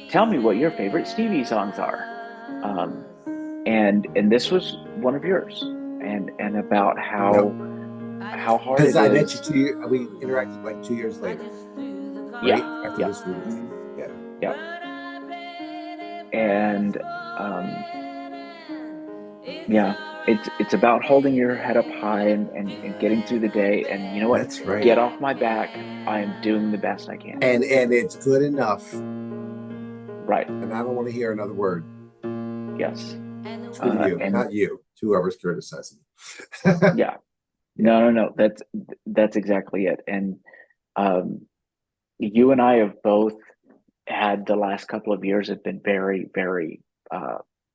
tell me what your favorite Stevie songs are. And this was one of yours, and about how hard Because it I is. met you we interacted like 2 years later. Right? Yeah. After Yeah. this release. Yeah. Yeah. And yeah, it's about holding your head up high and getting through the day. And you know what? That's right. Get off my back. I am doing the best I can. And it's good enough. Right. And I don't want to hear another word. Yes. To you, not you. Whoever's criticizing. Yeah. No. That's exactly it. And you and I have both had the last couple of years have been very, very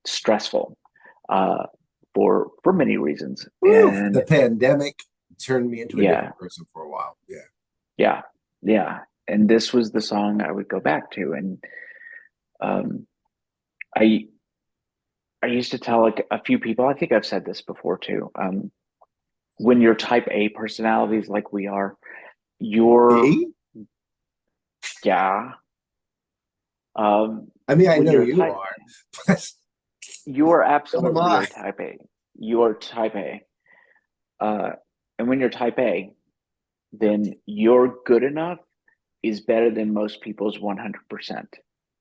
stressful for many reasons. And the pandemic turned me into a yeah, different person for a while. yeah. And this was the song I would go back to. And I used to tell like a few people, I think I've said this before too. When you're type A personalities like we are, yeah. I mean, I when know you're you are. You are absolutely I. a type A. You are type A. And when you're type A, then your good enough is better than most people's 100%.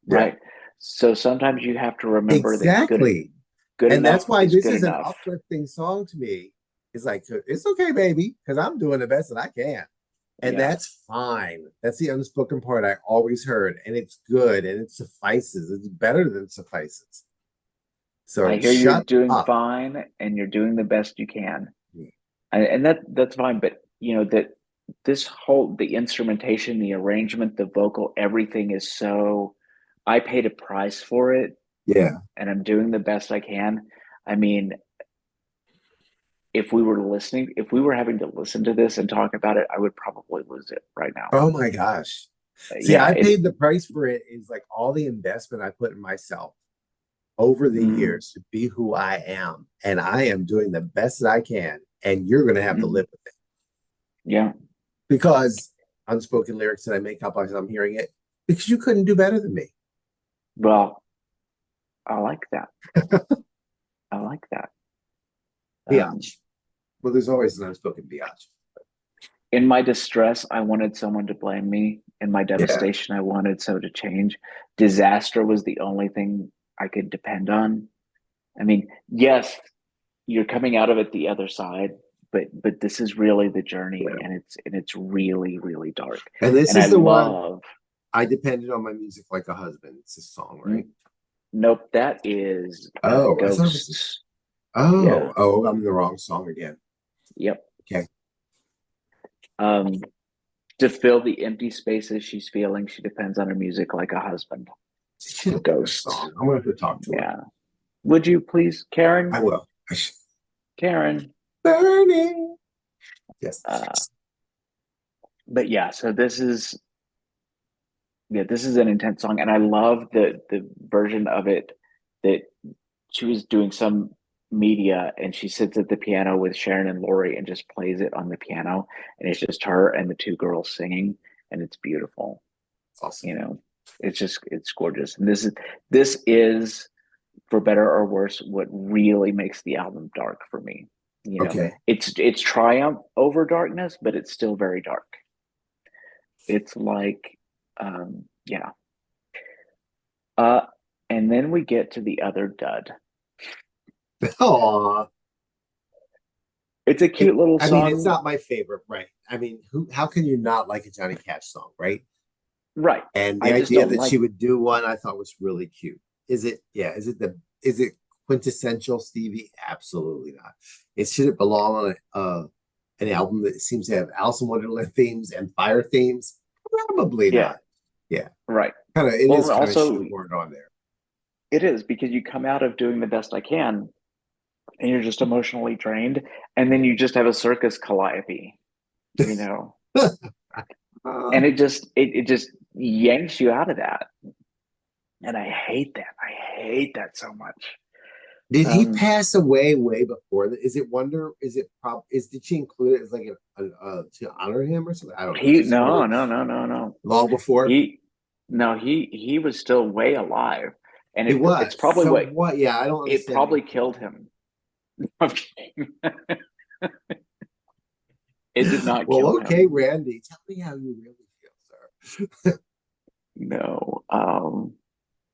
Right? So sometimes you have to remember that good and that's enough why is this good is an enough. uplifting song to me. It's like, it's okay, baby, because I'm doing the best that I can. And that's fine. That's the unspoken part I always heard. And it's good and it suffices. It's better than suffices. So I hear you're doing fine and you're doing the best you can. And that's fine. But that the instrumentation, the arrangement, the vocal, everything is so, I paid a price for it. Yeah. And I'm doing the best I can. I mean, if we were having to listen to this and talk about it, I would probably lose it right now. Oh my gosh. See, I paid the price for it. Is like all the investment I put in myself over the years to be who I am. And I am doing the best that I can. And you're going to have to live with it. Yeah. Because unspoken lyrics that I make up as I'm hearing it, because you couldn't do better than me. Well, I like that. I like that. Biatch. Well, there's always an unspoken biatch. In my distress, I wanted someone to blame me. In my devastation, I wanted so to change. Disaster was the only thing I could depend on. I mean, yes, you're coming out of it the other side, but this is really the journey, and it's really, really dark. And this is the one I depended on my music like a husband. It's a song, right? Nope, that is Ghosts. I'm the wrong song again. Yep. Okay. To fill the empty spaces she's feeling, she depends on her music like a husband. Ghosts. I'm going to have to talk to her. Yeah. Would you please, Karen? I will. Karen. Burning. Yes. But yeah, so this is an intense song, and I love the version of it that she was doing some media, and she sits at the piano with Sharon and Lori and just plays it on the piano, and it's just her and the two girls singing, and it's beautiful. It's awesome. You know, it's gorgeous, and this is for better or worse what really makes the album dark for me. You know, Okay. it's triumph over darkness, but it's still very dark. It's like, yeah. And then we get to the other dud. Aw. It's a cute little I song. mean, it's not my favorite, right? I mean, how can you not like a Johnny Cash song, right? Right. And the I just idea don't that like she would do one, I thought was really cute. Is it quintessential Stevie? Absolutely not. Should it belong on an album that seems to have Alice in Wonderland themes and Fire themes? Probably yeah, not. Yeah. right. Kind of, it Well, is kind of also shoehorned on there. it is because you come out of doing the best I can and you're just emotionally drained, and then you just have a circus calliope, you know. And it just yanks you out of that. And I hate that. I hate that so much. Did he pass away way before that? Is it wonder? Is it did she include it as like to honor him or something? I don't know. Just No. long before He was still way alive, and he it's was. probably So what what? Yeah, I don't it understand. probably killed him. I'm kidding. It did not Well, kill okay, him. Randy, tell me how you really feel, sir. No,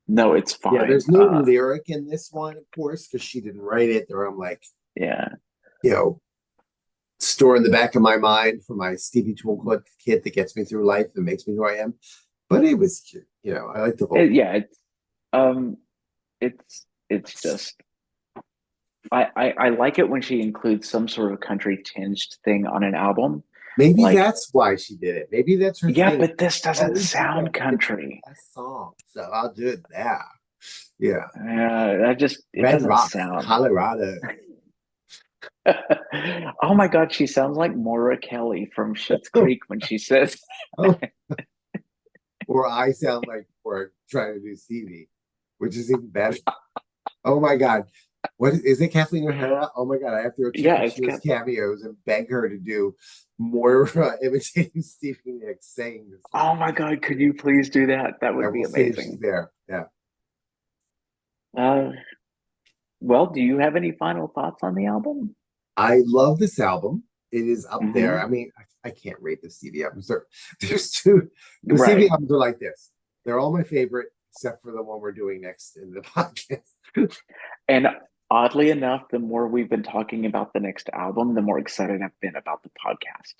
no, it's fine. Yeah, there's no lyric in this one, of course, because she didn't write it. There, I'm like, yeah, store in the back of my mind for my Stevie Toolkit kit that gets me through life and makes me who I am. But it was cute. I like the vocal. yeah. It's just I like it when she includes some sort of country tinged thing on an album. Maybe Like, that's why she did it. Maybe that's her yeah, thing. but this doesn't sound country. Best song, so I'll do it now. Yeah, It Red doesn't Rocks, sound. Colorado. Oh my God, she sounds like Maura Kelly from Schitt's Creek when she says. Oh. Or I sound like we're trying to do Stevie, which is even better. Oh my God. What is it, Kathleen O'Hara? Oh my God, I have to go check she does cameos and beg her to do more imitating Stevie Nicks saying this. Oh my God, could you please do that? That would be amazing. See if she's there. Yeah. Well, do you have any final thoughts on the album? I love this album. It is up there. I mean, I can't rate the Stevie albums. There's two. The Stevie albums are like this. They're all my favorite, except for the one we're doing next in the podcast. And oddly enough, the more we've been talking about the next album, the more excited I've been about the podcast.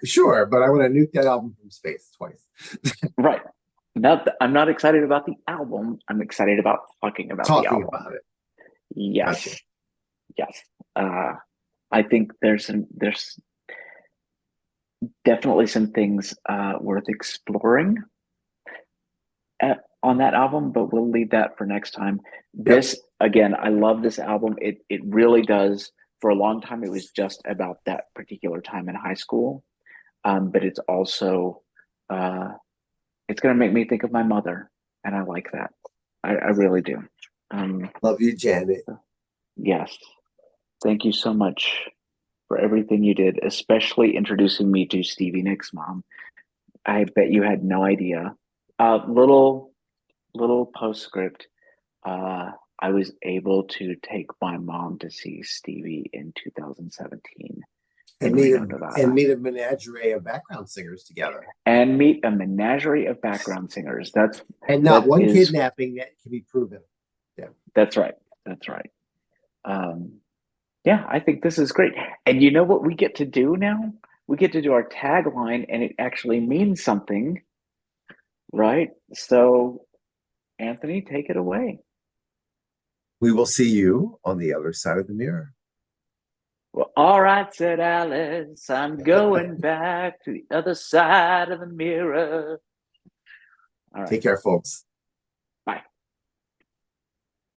Sure, but I want to nuke that album from space twice. Right. I'm not excited about the album. I'm excited about talking about the album. About it. Yes. Gotcha. Yes. I think there's definitely some things worth exploring on that album, but we'll leave that for next time. This, again, I love this album. It really does. For a long time, it was just about that particular time in high school. But it's also, it's going to make me think of my mother. And I like that. I really do. Love you, Janet. Yes. Thank you so much for everything you did, especially introducing me to Stevie Nicks' mom. I bet you had no idea. Little postscript. I was able to take my mom to see Stevie in 2017 and meet a menagerie of background singers together. And meet a menagerie of background singers. Kidnapping that can be proven. Yeah, that's right. Yeah, I think this is great. And you know what we get to do now? We get to do our tagline, and it actually means something, right? So, Anthony, take it away. We will see you on the other side of the mirror. Well, all right, said Alice. I'm going back to the other side of the mirror. All right. Take care, folks.